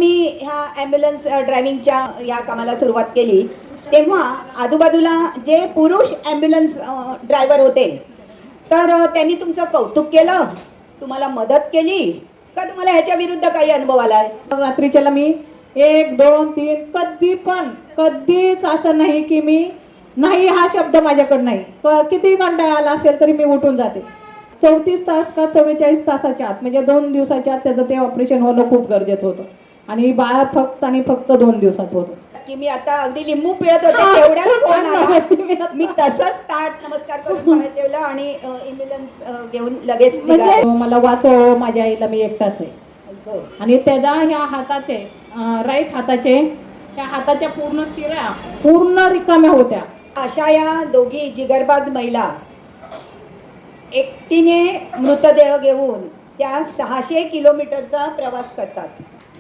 तुम्ही ह्या ॲम्ब्युलन्स ड्रायव्हिंगच्या या कामाला सुरुवात केली तेव्हा आजूबाजूला जे पुरुष ॲम्ब्युलन्स ड्रायव्हर होते तर त्यांनी तुमचं कौतुक केलं, तुम्हाला मदत केली का तुम्हाला ह्याच्या विरुद्ध काही अनुभव आलाय? रात्रीच्याला मी 1 2 3 कधीच असं नाही की मी नाही हा शब्द माझ्याकडे नाही. किती कंटाळा आला असेल तरी मी उठून जाते. 34 तास का 44 तासाच्या आत म्हणजे 2 दिवसाच्या आत त्याचं ते ऑपरेशन होणं खूप गरजेचं होतं आणि बाळ फक्त आणि फक्त 2 दिवसात होतं. की मी आता अगदी लिंबू पिळत होते तेवढ्याच फोन आला. मी तसंच ताट नमस्कार करून बाहेर ठेवलं आणि ॲम्ब्युलन्स घेऊन लगेच म्हणजे मला वाचव, माझ्या आईला मी एकटाच आहे आणि त्याचा ह्या हाताचे राईट हाताचे त्या हाताच्या पूर्ण शिरा पूर्ण रिकाम्या होत्या. अशा या दोघी जिगरबाज महिला एकटीने मृतदेह घेऊन त्या 600 किलोमीटरचा प्रवास करतात.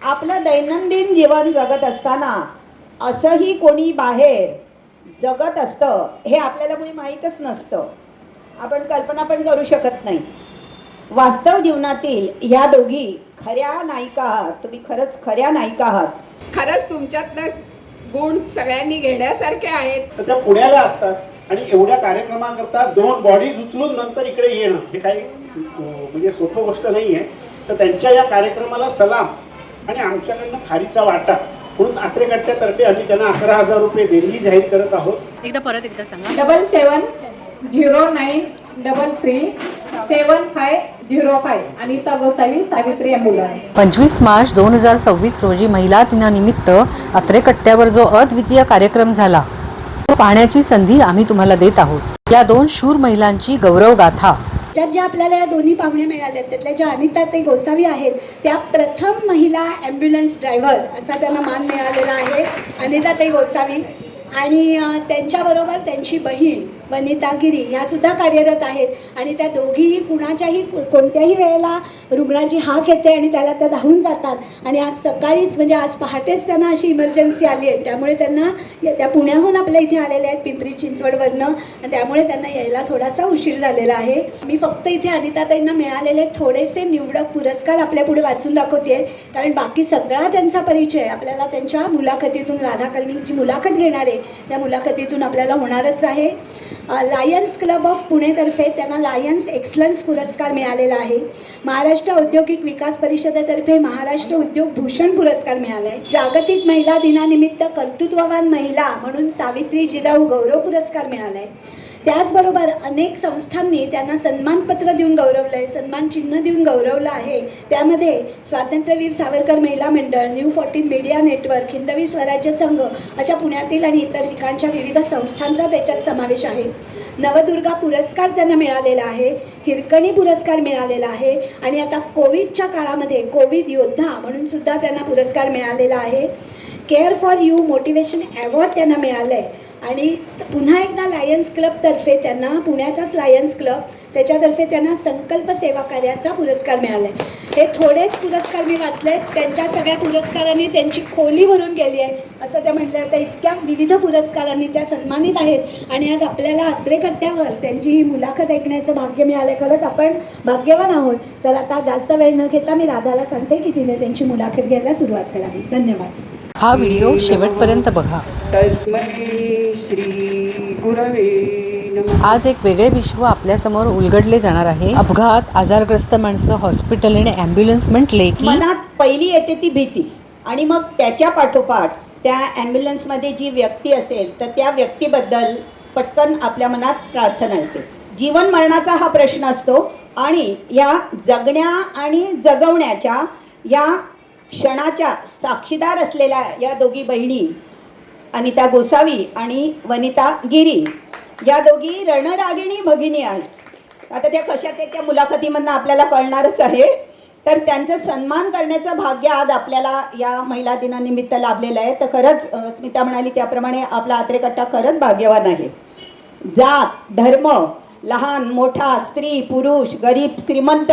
आपलं दैनंदिन जीवन जगत असताना असंही कोणी बाहेर जगत असतं हे आपल्याला कोणी माहीतच नसतं. आपण कल्पना पण करू शकत नाही. वास्तव जीवनातील ह्या दोघी खऱ्या नायिका आहात. तुम्ही खरंच खऱ्या नायिका आहात. खरंच तुमच्यातनं गुण सगळ्यांनी घेण्यासारखे आहेत. तर त्या पुण्याला असतात आणि एवढ्या कार्यक्रमाकरता 2 बॉडीज उचलून नंतर इकडे येणं हे काही म्हणजे सोपी गोष्ट नाही आहे. तर त्यांच्या या कार्यक्रमाला सलाम आणि आमच्याकडनं खारीचा वाटा म्हणून आत्रेकट्ट्यातर्फे आम्ही त्यांना 11,000 रुपये देणगी जाहीर करत आहोत. परत एकदा सांगा. 7709337505 अनिता गोसावी सावित्री ॲम्ब्युलन्स. 25 मार्च 2026 रोजी महिला दिनानिमित्त आत्रेकट्ट्यावर जो अद्वितीय कार्यक्रम झाला तो पाहण्याची संधी आम्ही तुम्हाला देत आहोत. या 2 शूर महिलांची गौरव गाथा. ज्या आपल्याला या दोन्ही पाहुणे मिळाल्या त्यातल्या ज्या अनिताताई गोसावी आहेत त्या प्रथम महिला ॲम्ब्युलन्स ड्रायव्हर असा त्यांना मान मिळालेला आहे. अनिताताई गोसावी आणि त्यांच्याबरोबर त्यांची बहीण वनिता गिरी ह्यासुद्धा कार्यरत आहेत आणि त्या दोघीही कुणाच्याही कोणत्याही वेळेला रुग्णाची हाक येते आणि त्याला त्या धावून जातात आणि आज सकाळीच म्हणजे आज पहाटेच त्यांना अशी इमर्जन्सी आली आहे त्यामुळे त्यांना त्या पुण्याहून आपल्या इथे आलेल्या आहेत पिंपरी चिंचवडवरनं आणि त्यामुळे त्यांना यायला थोडासा उशीर झालेला आहे. मी फक्त इथे अनिताताईंना मिळालेले थोडेसे निवडक पुरस्कार आपल्यापुढे वाचून दाखवते कारण बाकी सगळा त्यांचा परिचय आपल्याला त्यांच्या मुलाखतीतून राधा कर्णिकची मुलाखत घेणार आहे त्या मुलाखतीतून आपल्याला होणारच आहे. लायन्स क्लब ऑफ पुणेतर्फे त्यांना लायन्स एक्सलन्स पुरस्कार मिळालेला आहे. महाराष्ट्र औद्योगिक विकास परिषदेतर्फे महाराष्ट्र उद्योग भूषण पुरस्कार मिळाला आहे. जागतिक महिला दिनानिमित्त कर्तृत्ववान महिला म्हणून सावित्री जिजाऊ गौरव पुरस्कार मिळाला आहे. त्याचबरोबर अनेक संस्थांनी त्यांना सन्मानपत्र देऊन गौरवलं आहे, सन्मान चिन्ह देऊन गौरवलं आहे. त्यामध्ये स्वातंत्र्यवीर सावरकर महिला मंडळ, new 14 media network, Hindavi Swarajya संघ अशा पुण्यातील आणि इतर ठिकाणच्या विविध संस्थांचा त्याच्यात समावेश आहे. नवदुर्गा पुरस्कार त्यांना मिळालेला आहे. हिरकणी पुरस्कार मिळालेला आहे आणि आता कोविडच्या काळामध्ये कोविड योद्धा म्हणून सुद्धा त्यांना पुरस्कार मिळालेला आहे. Care for you motivation award त्यांना मिळालं आहे आणि पुन्हा एकदा लायन्स क्लबतर्फे त्यांना पुण्याचाच लायन्स क्लब त्याच्यातर्फे त्यांना संकल्प सेवा कार्याचा पुरस्कार मिळाला आहे. हे थोडेच पुरस्कार मी वाचले. त्यांच्या सगळ्या पुरस्कारांनी त्यांची खोली भरून गेली आहे असं त्या म्हटलं. तर इतक्या विविध पुरस्कारांनी त्या सन्मानित आहेत आणि आज आपल्याला आत्रेकट्ट्यावर त्यांची ही मुलाखत ऐकण्याचं भाग्य मिळालं आहे. खरंच आपण भाग्यवान आहोत. तर आता जास्त वेळ न घेता मी राधाला सांगते की तिने त्यांची मुलाखत घ्यायला सुरुवात करावी. धन्यवाद. हा व्हिडिओ शेवटपर्यंत बघा. आज एक वेगळे विश्व आपल्यासमोर उलगडले जाणार आहे. अपघात, आजारग्रस्त माणसं, हॉस्पिटल आणि ॲम्ब्युलन्स म्हटले की मनात पहिली येते ती भीती आणि मग त्याच्या पाठोपाठ त्या ॲम्ब्युलन्समध्ये जी व्यक्ती असेल तर त्या व्यक्तीबद्दल पटकन आपल्या मनात प्रार्थना येते. जीवन मरणाचा हा प्रश्न असतो आणि या जगण्या आणि जगवण्याच्या या क्षणाच्या साक्षीदार असलेल्या या दोघी बहिणी अनिता गोसावी आणि वनिता गिरी या दोघी रणरागिणी भगिनी आहेत. आता त्या कशा त्या मुलाखतीमधनं आपल्याला कळणारच आहे. तर त्यांचा सन्मान करण्याचं भाग्य आज आपल्याला या महिला दिनानिमित्त लाभलेलं आहे. तर खरंच स्मिता म्हणाली त्याप्रमाणे आपला आत्रेकट्टा खरंच भाग्यवान आहे. जात, धर्म, लहान मोठा, स्त्री पुरुष, गरीब श्रीमंत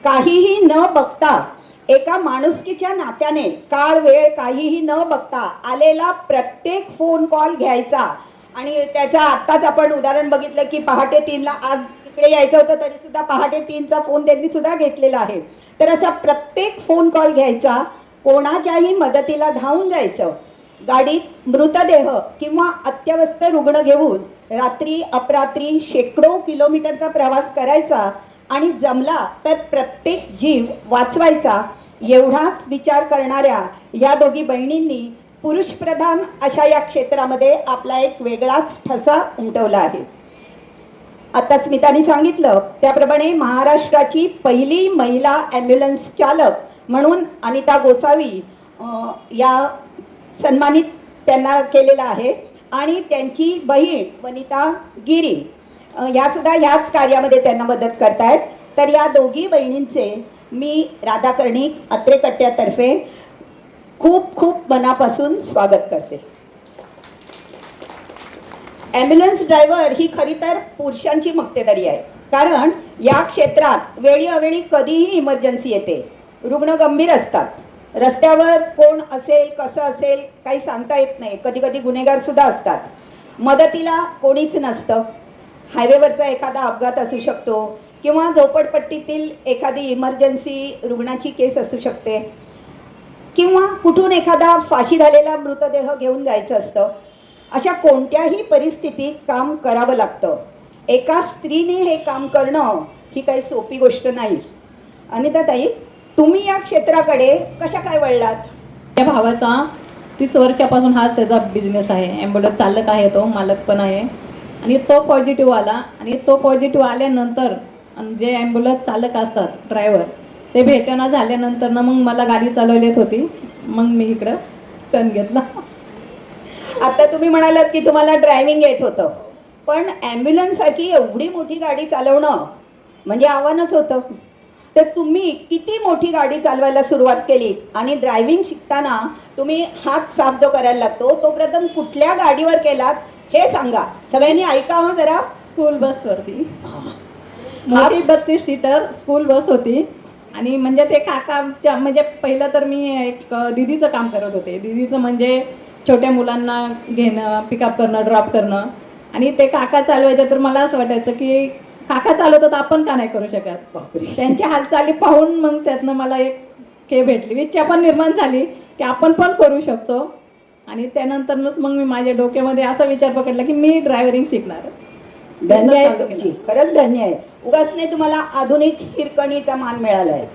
काहीही न बघता एका माणुसकीच्या नात्याने काळ वेळ काहीही न बघता आलेला प्रत्येक फोन कॉल घ्यायचा आणि त्याचा आत्ताच आपण उदाहरण बघितलं की पहाटे 3ला आज इकडे यायचं होतं तरी सुद्धा पहाटे 3चा फोन त्यांनी सुद्धा घेतलेला आहे. तर असा प्रत्येक फोन कॉल घ्यायचा कोणाच्याही मदतीला धावून जायचं, गाडीत मृतदेह किंवा अत्यवस्थ रुग्ण घेऊन रात्री अपरात्री शेकडो किलोमीटरचा प्रवास करायचा आणि जमला तर प्रत्येक जीव वाचवायचा, एवढाच विचार करणाऱ्या या दोघी बहिणींनी पुरुषप्रधान अशा या क्षेत्रामध्ये आपला एक वेगळाच ठसा उमटवला आहे. आता स्मिताने सांगितलं त्याप्रमाणे महाराष्ट्राची पहिली महिला ॲम्ब्युलन्स चालक म्हणून अनिता गोसावी या सन्मानित त्यांना केलेला आहे आणि त्यांची बहीण वनिता गिरी ह्यासुद्धा ह्याच कार्यामध्ये त्यांना मदत करतायत. तर या दोघी बहिणींचे मी राधा कर्णिक अत्रे कट्ट्यातर्फे खूप खूप मनापासून स्वागत करते. ॲम्ब्युलन्स ड्रायव्हर ही खरी तर पुरुषांची मक्तेदारी आहे, कारण या क्षेत्रात वेळी अवेळी कधीही इमर्जन्सी येते, रुग्ण गंभीर असतात, रस्त्यावर कोण असेल कसं असेल काही सांगता येत नाही, कधी कधी गुन्हेगारसुद्धा असतात, मदतीला कोणीच नसतं, हायवेवरचा एखादा अपघात असू शकतो किंवा झोपडपट्टीतील एखादी इमर्जन्सी रुग्णाची केस असू शकते किंवा कुठून एखादा फाशी झालेला मृतदेह घेऊन जायचं असतं. अशा कोणत्याही परिस्थितीत काम करावं लागतं. एका स्त्रीने हे काम करणं ही काही सोपी गोष्ट नाही. अनिताताई, तुम्ही या क्षेत्राकडे कशा काय वळलात? त्या भावाचा 30 वर्षापासून हाच त्याचा बिझनेस आहे. ॲम्ब्युलन्स चालक आहे, तो मालक पण आहे आणि तो पॉझिटिव्ह आला आणि तो पॉझिटिव्ह आल्यानंतर जे ॲम्ब्युलन्स चालक असतात ड्रायव्हर ते भेटणं झाल्यानंतर ना मग मला गाडी चालवली होती, मग मी इकडं टर्न घेतला. आता तुम्ही म्हणालात की तुम्हाला ड्रायव्हिंग येत होतं, पण ॲम्ब्युलन्ससारखी एवढी मोठी गाडी चालवणं म्हणजे आव्हानच होतं. तर तुम्ही किती मोठी गाडी चालवायला सुरुवात केली आणि ड्रायव्हिंग शिकताना तुम्ही हात साफ जो करायला लागतो तो प्रथम कुठल्या गाडीवर केलात हे सांगा, सगळ्यांनी ऐकावं जरा. स्कूल बसवरती, मोठी 32 सीटर स्कूल बस होती आणि म्हणजे ते काकाच्या म्हणजे पहिलं तर मी एक दिदीचं काम करत होते. दिदीचं म्हणजे छोट्या मुलांना घेणं, पिकअप करणं, ड्रॉप करणं आणि ते काका चालवायचं तर मला असं वाटायचं की काका चालवतात आपण का नाही करू शकत. त्यांच्या हालचाली पाहून मग त्यातनं मला एक हे भेटली, इच्छा पण निर्माण झाली की आपण पण करू शकतो आणि त्यानंतरच मग मी माझ्या डोक्यामध्ये असा विचार पकडला की मी ड्रायव्हरिंग शिकणार. धन्य आहे तुमची, खरंच धन्य आहे. उगाच नाही तुम्हाला आधुनिक हिरकणीचा मान मिळाला आहे.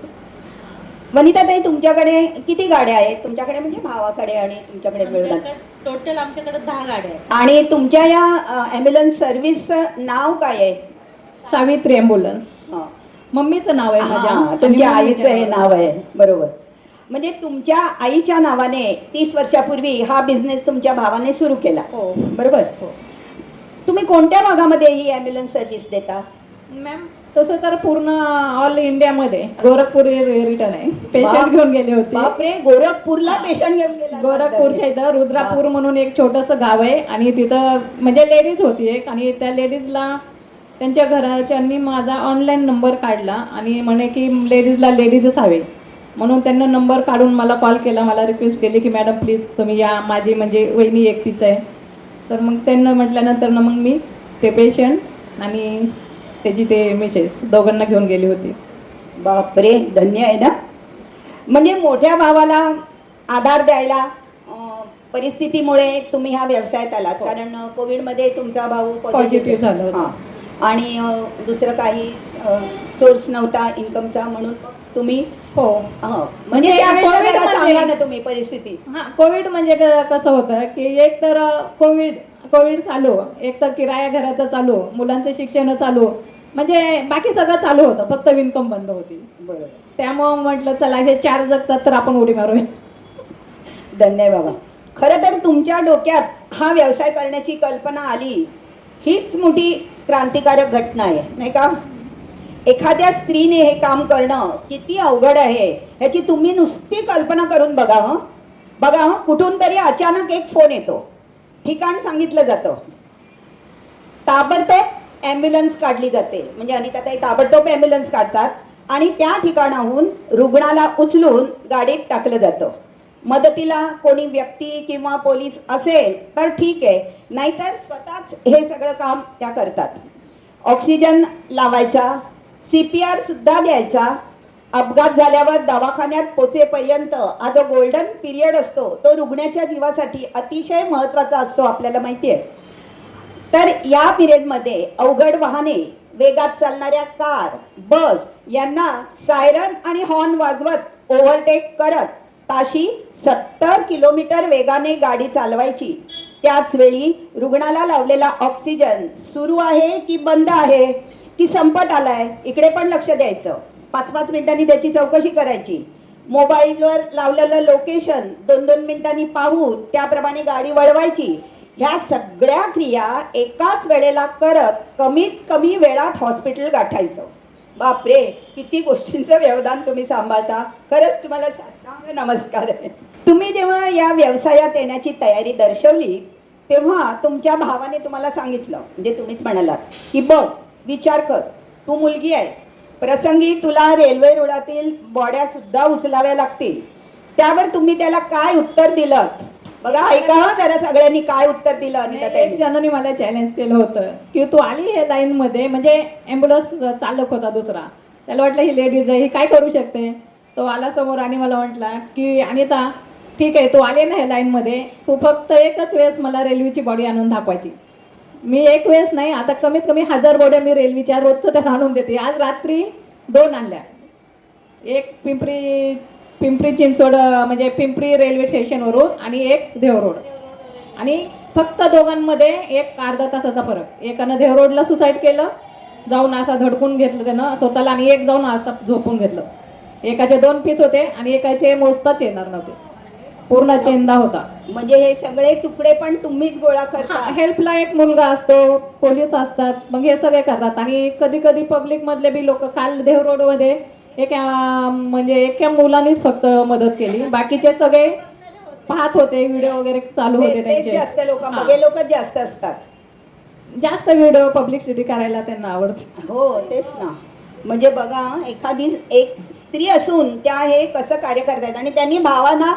वनिताताई, तुमच्याकडे किती गाड्या आहेत? तुमच्याकडे म्हणजे भावाकडे आणि तुमच्याकडे मिळून टोटल आमच्याकडे 10 गाड्या आहेत. आणि तुमच्या या ॲम्ब्युलन्स सर्व्हिसचं नाव काय आहे? सावित्री ॲम्ब्युलन्स. हां, मम्मीचं नाव आहे माझ्या. तुमच्या आईचं हे नाव आहे, बरोबर. म्हणजे तुमच्या आईच्या नावाने 30 वर्षापूर्वी हा बिझनेस तुमच्या भावाने सुरू केला, हो बरोबर? हो. तुम्ही कोणत्या भागामध्ये ही ॲम्ब्युलन्स सर्व्हिस देता? मॅम तसं तर पूर्ण ऑल इंडियामध्ये गोरखपूर रिटर्न आहे. पेशंट घेऊन गेले होते. बापरे, गोरखपूरला पेशंट घेऊन गेला? गोरखपूरच्या इथं रुद्रापूर म्हणून एक छोटंसं गाव आहे आणि तिथं म्हणजे लेडीज होती एक आणि त्या लेडीजला त्यांच्या घराच्यांनी माझा ऑनलाईन नंबर काढला आणि म्हणे की लेडीजच हवे म्हणून त्यांना नंबर काढून मला कॉल केला. मला रिक्वेस्ट केली की मॅडम प्लीज तुम्ही या, माझी म्हणजे वहिनी एकटीच आहे. तर मग त्यांना म्हटल्यानंतर ना मग मी ते पेशंट आणि त्याची ते मिसेस दोघांना घेऊन गेली होती. बापरे, धन्य आहे ना. म्हणजे मोठ्या भावाला आधार द्यायला परिस्थितीमुळे तुम्ही ह्या व्यवसायात आलात, कारण कोविडमध्ये तुमचा भाऊ पॉझिटिव्ह झाला होता. हां, आणि दुसरं काही सोर्स नव्हता इन्कमचा म्हणून तुम्ही हो म्हणजे त्यावेळेला कोविड जरा मध्ये- सांगा ना तुम्ही परिस्थिती. हां, कोविड म्हणजे कसं होतं की एक तर कोविड चालू, एक तर किराया घराचं चालू, मुलांचं शिक्षण चालू, म्हणजे बाकी सगळं चालू होतं, फक्त इन्कम बंद होती. बरोबर, त्यामुळं म्हटलं चला हे 4 जगतात तर आपण उडी मारूया. धन्य आहे बाबा. खरं तर तुमच्या डोक्यात हा व्यवसाय करण्याची कल्पना आली हीच मोठी क्रांतिकारक घटना आहे, नाही का? एखाद्या स्त्रीने हे काम करणं किती अवघड आहे ह्याची तुम्ही नुसती कल्पना करून बघा. बघा, कुठून तरी अचानक एक फोन येतो, ठिकाण सांगितलं जातं, ताबडतोब ॲम्ब्युलन्स काढली जाते. म्हणजे अनिताताई ताबडतोब ॲम्ब्युलन्स काढतात आणि त्या ठिकाणाहून रुग्णाला उचलून गाडीत टाकलं जातं. मदतीला कोणी व्यक्ती किंवा पोलीस असेल तर ठीक आहे, नाहीतर स्वतःच हे सगळं काम त्या करतात. ऑक्सिजन लावायचा, CPR सुद्धा द्यायचा, अपघात झाल्यावर दवाखान्यात पोचेपर्यंत हा जो गोल्डन पिरियड असतो तो रुग्णाच्या जीवासाठी अतिशय महत्त्वाचा असतो, आपल्याला माहिती आहे. तर या पिरियडमध्ये अवघड वाहने, वेगात चालणाऱ्या कार, बस यांना सायरन आणि हॉर्न वाजवत ओव्हरटेक करत ताशी 70 किलोमीटर वेगाने गाडी चालवायची. त्याच वेळी रुग्णाला लावलेला ऑक्सिजन सुरू आहे की बंद आहे की संपत आलाय इकडे पण लक्ष द्यायचं. 5-5 मिनिटांनी त्याची चौकशी करायची. मोबाईलवर लावलेलं लोकेशन 2-2 मिनिटांनी पाहून त्याप्रमाणे गाडी वळवायची. ह्या सगळ्या क्रिया एकाच वेळेला करत कमीत कमी वेळात हॉस्पिटल गाठायचं. बापरे, किती गोष्टींचं व्यवधान तुम्ही सांभाळता. खरंच तुम्हाला साष्टांग नमस्कार आहे. तुम्ही जेव्हा या व्यवसायात येण्याची तयारी दर्शवली तेव्हा तुमच्या भावाने तुम्हाला सांगितलं, म्हणजे तुम्हीच म्हणालात की बघ, विचार कर, तू मुलगी आहेस, प्रसंगी तुला रेल्वे रुळातील बॉड्या सुद्धा उचलाव्या लागतील. त्यावर तुम्ही त्याला काय उत्तर दिलं? बघा, ऐका हा जरा सगळ्यांनी काय उत्तर दिलं. एक जणांनी मला चॅलेंज केलं होतं की तू आली हे लाईन मध्ये, म्हणजे ॲम्ब्युलन्स चालक होता दुसरा, त्याला वाटलं ही लेडीज आहे, ही काय करू शकते. तो आला समोर आणि मला म्हटला की अनिता, ठीक आहे, तू आले ना ह्या लाईनमध्ये, तू फक्त एकच वेळेस मला रेल्वेची बॉडी आणून दाखवायची. मी एक वेळेस नाही, आता कमीत कमी 1000 बॉड्या मी रेल्वेच्या रोजचं त्याला आणून देते. आज रात्री 2 आणल्या, एक पिंपरी चिंचवड म्हणजे पिंपरी रेल्वे स्टेशनवरून आणि एक देवरोड, आणि फक्त दोघांमध्ये एक अर्धा तासाचा फरक. एकानं देवरोडला सुसाईड केलं, जाऊन असा धडकून घेतलं त्यानं स्वतःला, आणि एक जाऊन असं झोपून घेतलं. एकाचे 2 पीस होते आणि एकाचे मोजताच येणार नव्हते, पूर्ण चेंदा होता. म्हणजे हे सगळे तुकडे पण तुम्हीच गोळा करता? हेल्पला एक मुलगा असतो, पोलीस असतात, मग हे सगळे करतात. आणि कधी कधी पब्लिक मधले बी लोक, काल देवरोडमध्ये एका मुलानेच फक्त मदत केली, बाकीचे सगळे पाहत होते, व्हिडिओ वगैरे चालू होते त्यांचे. जास्त लोक, बघे लोक जास्त असतात, जास्त व्हिडिओ पब्लिसिटी करायला त्यांना आवडते. हो तेच ना. म्हणजे बघा, एखादी एक स्त्री असून त्या हे कसं कार्य करतायत. आणि त्यांनी भावांना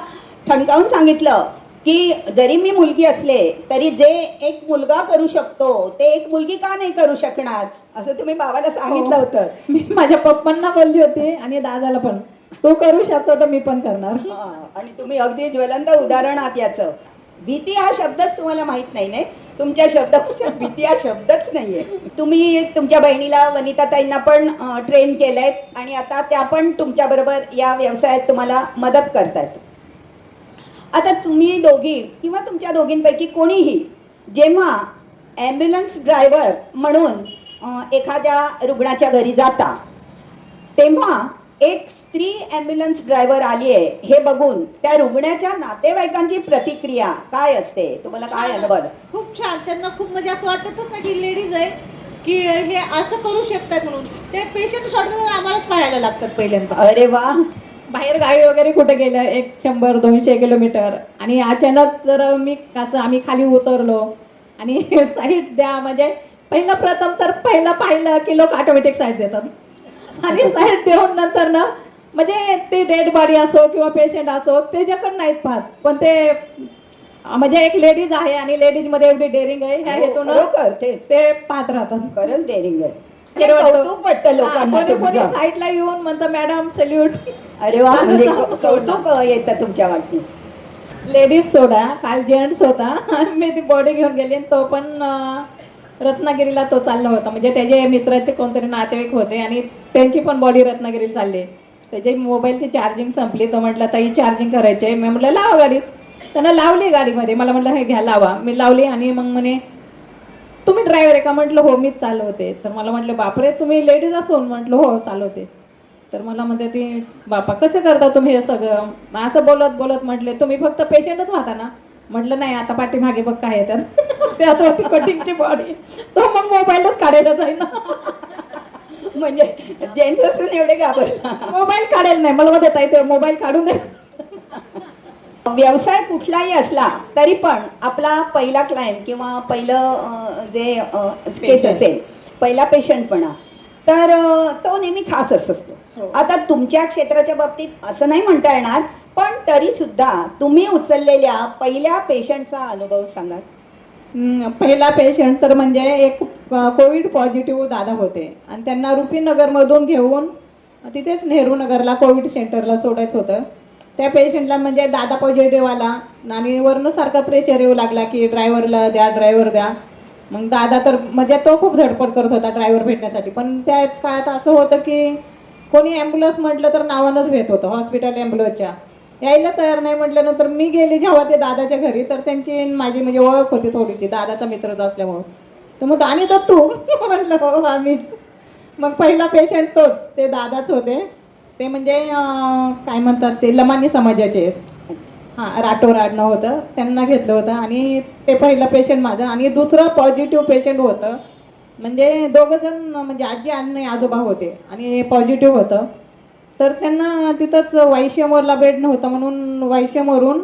ठणकावून सांगितलं की जरी मी मुलगी असले तरी जे एक मुलगा करू शकतो ते एक मुलगी का नाही करू शकणार, असं तुम्ही भावाला सांगितलं होतं. मी माझ्या पप्पांना बोलली होती आणि दादाला पण, तू करू शकतो तर मी पण करणार. आणि तुम्ही अगदी ज्वलंत उदाहरण आहात याचं. भीती हा शब्दच तुम्हाला माहित नाही, तुमच्या शब्दकोशात भीती हा शब्दच नाहीये. तुम्ही तुमच्या बहिणीला वनिताताईंना पण ट्रेन केलंय आणि आता त्या पण तुमच्याबरोबर या व्यवसायात तुम्हाला मदत करतायत. आता तुम्ही दोघी किंवा तुमच्या दोघींपैकी कोणीही जेव्हा ॲम्ब्युलन्स ड्रायव्हर म्हणून एखाद्या रुग्णाच्या घरी जाता तेव्हा एक स्त्री ॲम्ब्युलन्स ड्रायव्हर आली आहे हे बघून त्या रुग्णाच्या नातेवाईकांची प्रतिक्रिया काय असते? तुम्हाला काय अनुभव? खूप छान. त्यांना खूप म्हणजे असं वाटतच नाही की लेडीज आहे की हे असं करू शकतात म्हणून. ते पेशंट सोडतात आम्हालाच पाहायला लागतात पहिल्यांदा. अरे वा. बाहेर गावी वगैरे कुठे गेलं 100-200 किलोमीटर आणि अचानक जर आम्ही खाली उतरलो आणि साईड द्या, म्हणजे प्रथम तर पाहिलं की लोक ऑटोमॅटिक साईड देतात आणि साईड देऊन नंतर ना म्हणजे ते डेड बॉडी असो किंवा पेशंट असो त्याच्याकडे नाहीत पाहत, पण ते म्हणजे एक लेडीज आहे आणि लेडीज मध्ये एवढी डेअरिंग आहे ह्या हेतून ते पाहत राहतात. खरंच डेअरिंग आहे. कौतुक वाटतं लोकांना. साईडला येऊन म्हणतं मॅडम सल्यूट. अरे वा, म्हणजे कौतुक येतं तुमच्या वाटणी. लेडीज सोडा, काल जेंट्स होता, मी ती बॉडी घेऊन गेली आणि तो पण रत्नागिरीला तो चालला होता, म्हणजे त्याचे मित्राचे कोणतरी नातेवाईक होते आणि त्यांची पण बॉडी रत्नागिरीला चालली. त्याची मोबाईलची चार्जिंग संपली, तो म्हटलं ताई चार्जिंग करायची आहे. मी म्हटलं लावा गाडीत. त्यानं लावली गाडीमध्ये. मला म्हटलं हे घ्या लावा. मी लावली आणि मग म्हणे तुम्ही ड्रायव्हर आहे का? म्हटलं हो मीच चालवते. तर मला म्हटलं बापरे तुम्ही लेडीज असून? म्हटलं हो चालवते. तर मला म्हणते ती बापा कसं करता तुम्ही हे सगळं? असं बोलत बोलत म्हटले तुम्ही फक्त पेशंटच होता ना? म्हटलं नाही, आता पाठीमागे बघ काय येतात त्यात होती कटिंगची बॉडी. तो मग मोबाईलच काढायला जाईल ना. म्हणजे जेंट्स असून एवढे घाबरला. मोबाईल काढेल नाही, मला म्हणत आहे ते मोबाईल काढून दे. व्यवसाय कुठलाही असला तरी पण आपला पहिला क्लायंट किंवा पहिलं जे केस असेल, पहिला पेशंटपणा, तर तो नेहमी खास असतो. आता तुमच्या क्षेत्राच्या बाबतीत असं नाही म्हणता येणार, पण तरी सुद्धा तुम्ही उचललेल्या पहिल्या पेशंटचा अनुभव सांगा. पहिला पेशंट तर म्हणजे एक कोविड पॉझिटिव्ह दादा होते आणि त्यांना रुपीनगरमधून घेऊन तिथेच नेहरू नगरला कोविड सेंटरला सोडायचं होतं. त्या पेशंटला म्हणजे दादा पॉझिटिव्ह आला आणि वरनं सारखा प्रेशर येऊ लागला की ड्रायव्हरला द्या, ड्रायव्हर द्या. मग दादा तर म्हणजे तो खूप धडपड करत होता ड्रायव्हर भेटण्यासाठी, पण त्या काळात असं होतं की कोणी ॲम्ब्युलन्स म्हटलं तर नावानंच भेट होतं हॉस्पिटल ॲम्ब्युलन्सच्या. यायला तयार नाही म्हटल्यानंतर मी गेले जेव्हा ते दादाच्या घरी, तर त्यांची माझी म्हणजे ओळख होती थोडीशी, दादाचा मित्रच असल्यामुळं. तर मग आणि तर तू म्हटलं हो आम्हीच. मग पहिला पेशंट तोच, ते दादाच होते. ते म्हणजे काय म्हणतात ते लमानी समाजाचे आहेत. हां, राठोड आडनाव होतं, त्यांना घेतलं होतं आणि ते पहिलं पेशंट माझं. आणि दुसरं पॉझिटिव्ह पेशंट होतं, म्हणजे दोघं जण म्हणजे आजी आणि आजोबा होते आणि पॉझिटिव्ह होतं. तर त्यांना तिथंच वायशेमवरला बेड नव्हतं म्हणून वायशेमवरून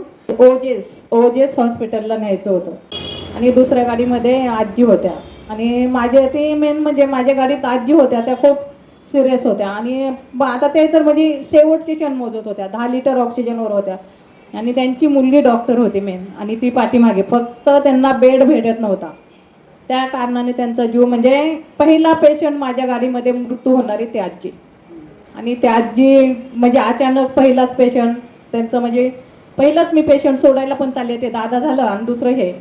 ओजेस हॉस्पिटलला न्यायचं होतं. आणि दुसऱ्या गाडीमध्ये आजी होत्या आणि माझे ते मेन म्हणजे माझ्या गाडीत आजी होत्या, त्या खूप सिरियस होत्या. आणि आता ते तर म्हणजे शेवटचे क्षण मोजत होत्या, 10 लिटर ऑक्सिजनवर होत्या. आणि त्यांची मुलगी डॉक्टर होती मेन, आणि ती पाठीमागे, फक्त त्यांना बेड भेटत नव्हता. त्या कारणाने त्यांचा जीव म्हणजे पहिला पेशंट माझ्या गाडीमध्ये मृत्यू होणारी ती आजी. आणि त्या आजी म्हणजे अचानक पहिलाच पेशंट त्यांचं म्हणजे पहिलंच मी पेशंट सोडायला पण चालले, ते दादा झालं आणि दुसरं हे.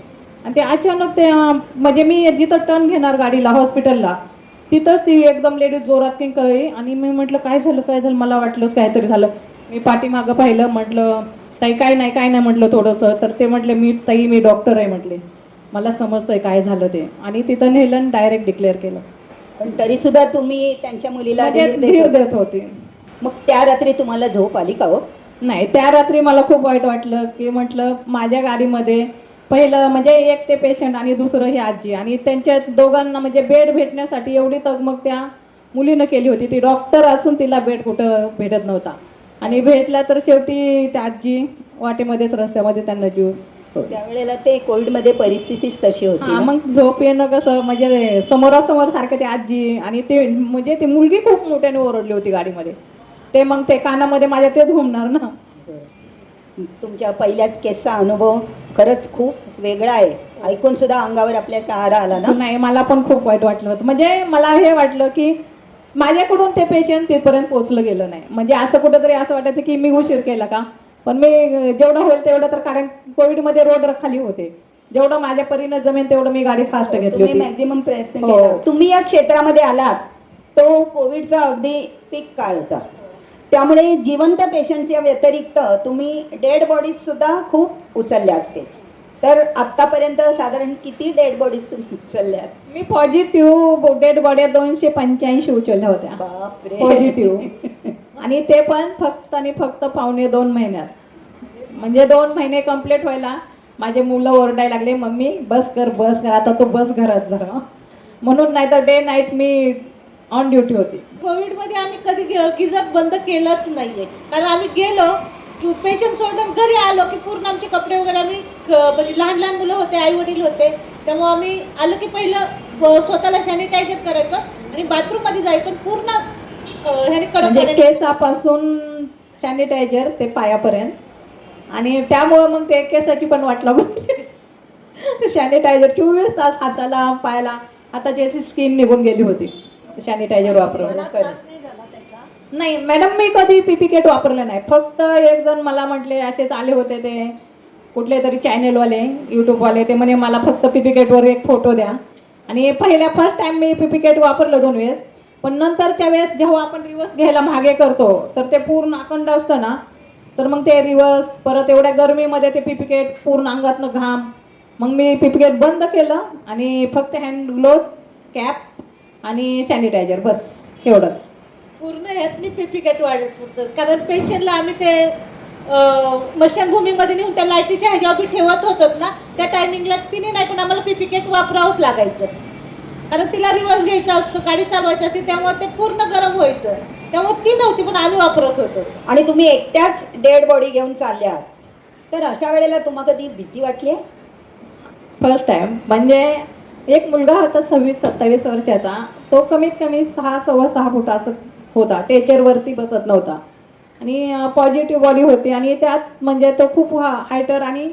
आणि ते अचानक ते म्हणजे मी जिथं टर्न घेणार गाडीला हॉस्पिटलला, तिथंच ती एकदम लेडीज जोरात किंकळली. आणि मी म्हटलं काय झालं, मला वाटलंच काहीतरी झालं. मी पाठीमागं पाहिलं, म्हटलं ताई काय नाही म्हटलं थोडंसं. तर ते म्हटले मी डॉक्टर आहे म्हटले, मला समजतंय काय झालं ते. आणि तिथं नेलं डायरेक्ट डिक्लेअर केलं. पण तरी सुद्धा तुम्ही त्यांच्या मुलीला म्हणजे धीर देत धीर होते. देत होती. मग त्या रात्री तुम्हाला झोप आली का हो? नाही, त्या रात्री मला खूप वाईट वाटलं की म्हटलं माझ्या गाडीमध्ये पहिलं म्हणजे एक ते पेशंट आणि दुसरं ही आजी, आणि त्यांच्या दोघांना म्हणजे बेड भेटण्यासाठी एवढी तगमग त्या मुलीनं केली होती. ती डॉक्टर असून तिला बेड कुठं भेटत नव्हता. आणि भेटला तर शेवटी त्या आजी वाटेमध्येच रस्त्यामध्ये त्यांना जीव सोडला. त्यावेळेला ते कोविडमध्ये परिस्थितीच तशी होती हा, ना? मग झोप येणं कसं म्हणजे समोरासमोर सारखं ते आजी आणि ते म्हणजे ती मुलगी खूप मोठ्याने ओरडली होती गाडीमध्ये. ते मग ते कानामध्ये माझ्या तेच घुमणार ना. तुमच्या पहिल्याच केसचा अनुभव खरंच खूप वेगळा आहे. ऐकून सुद्धा अंगावर आपल्या शहारा आला ना? नाही, मला पण खूप वाईट वाटलं होतं. म्हणजे मला हे वाटलं की माझ्याकडून ते पेशंट तिथपर्यंत पोहोचलं गेलं नाही. म्हणजे असं कुठंतरी असं वाटायचं की मी उशीर केला का. पण मी जेवढं होईल तेवढं, तर कारण कोविडमध्ये रोड खाली होते, जेवढं माझ्या परीनं जमेन तेवढं मी गाडी फास्ट घेतली तुम्ही होती. मॅक्झिमम प्रयत्न हो. केला. तुम्ही या क्षेत्रामध्ये आलात तो कोविडचा अगदी पीक काळ होता. त्यामुळे जिवंत पेशंटच्या व्यतिरिक्त तुम्ही डेड बॉडीज सुद्धा खूप उचलल्या असतील. तर आतापर्यंत साधारण किती डेड बॉडीज तुम्ही उचलल्यात? मी पॉझिटिव्ह डेड बॉड्या 285 उचलल्या होत्या बापरे. पॉझिटिव्ह. आणि ते पण फक्त आणि फक्त 1.5-2 महिन्यात. म्हणजे 2 महिने कंप्लीट व्हायला माझे मुलं ओरडायला लागले, मम्मी बस कर आता तू बस घरात जरा. म्हणून नाही तर day night me on duty होती. कोविडमध्ये आम्ही कधी गिझर बंद केलंच नाहीये, कारण आम्ही गेलो पेशंट सोडून घरी आलो की पूर्ण आमचे कपडे वगैरे आम्ही म्हणजे लहान मुलं होते, आई वडील होते, त्यामुळे आम्ही आलं की पहिलं स्वतःला सॅनिटायझर करायचं आणि बाथरूममध्ये जायचं पूर्ण ह्याने म्हणजे कडक. केसापासून सॅनिटायझर ते पायापर्यंत. आणि त्यामुळं मग ते केसाची पण वाट लागून सॅनिटायझर 24 तास हाताला पायाला, हाताची अशी स्किन निघून गेली होती सॅनिटायझर वापरून. नाही मॅडम, मी कधी पीपी किट वापरलं नाही. फक्त एक जण मला म्हटले, असेच आले होते ते कुठले तरी चॅनेलवाले, यूट्यूबवाले, ते म्हणे मला फक्त पीपी किटवर एक फोटो द्या. आणि फर्स्ट टाइम मी पीपी किट वापरलं 2 वेळेस. पण नंतरच्या वेळेस जेव्हा आपण रिवर्स घ्यायला मागे करतो तर ते पूर्ण अखंड असतं ना, तर मग ते रिवर्स परत एवढ्या गरमीमध्ये ते पीपी किट पूर्ण अंगातनं घाम. मग मी पीपी किट बंद केलं आणि फक्त हँड ग्लोव्ज, कॅप आणि सॅनिटायझर, बस एवढंच. पूर्ण ह्यात मी पीपी किट वाढत, कारण पेशंटला आम्ही ते मशानभूमीमध्ये नेऊन त्या लाईटीच्या ह्याच्यावर बी ठेवत होतो ना, त्या टायमिंगला तिने नाही पण आम्हाला पीपी किट वापरावंच लागायचं, कारण तिला रिवर्स घ्यायचा असतो, गाडी चालवायची असते, त्यामुळे ते पूर्ण गरम व्हायचं. त्यामुळे ती नव्हती पण आम्ही वापरत होतो. आणि तुम्ही एकट्याच डेड बॉडी घेऊन चालल्यात, तर अशा वेळेला तुम्हाला कधी भीती वाटली आहे? फर्स्ट टाइम म्हणजे एक मुलगा होता 26-27 वर्षाचा, तो कमीत कमी 6-6.25 फूट असं होता, टेचरवरती बसत नव्हता आणि पॉझिटिव्ह बॉडी होती. आणि त्यात म्हणजे तो खूप हायटर, आणि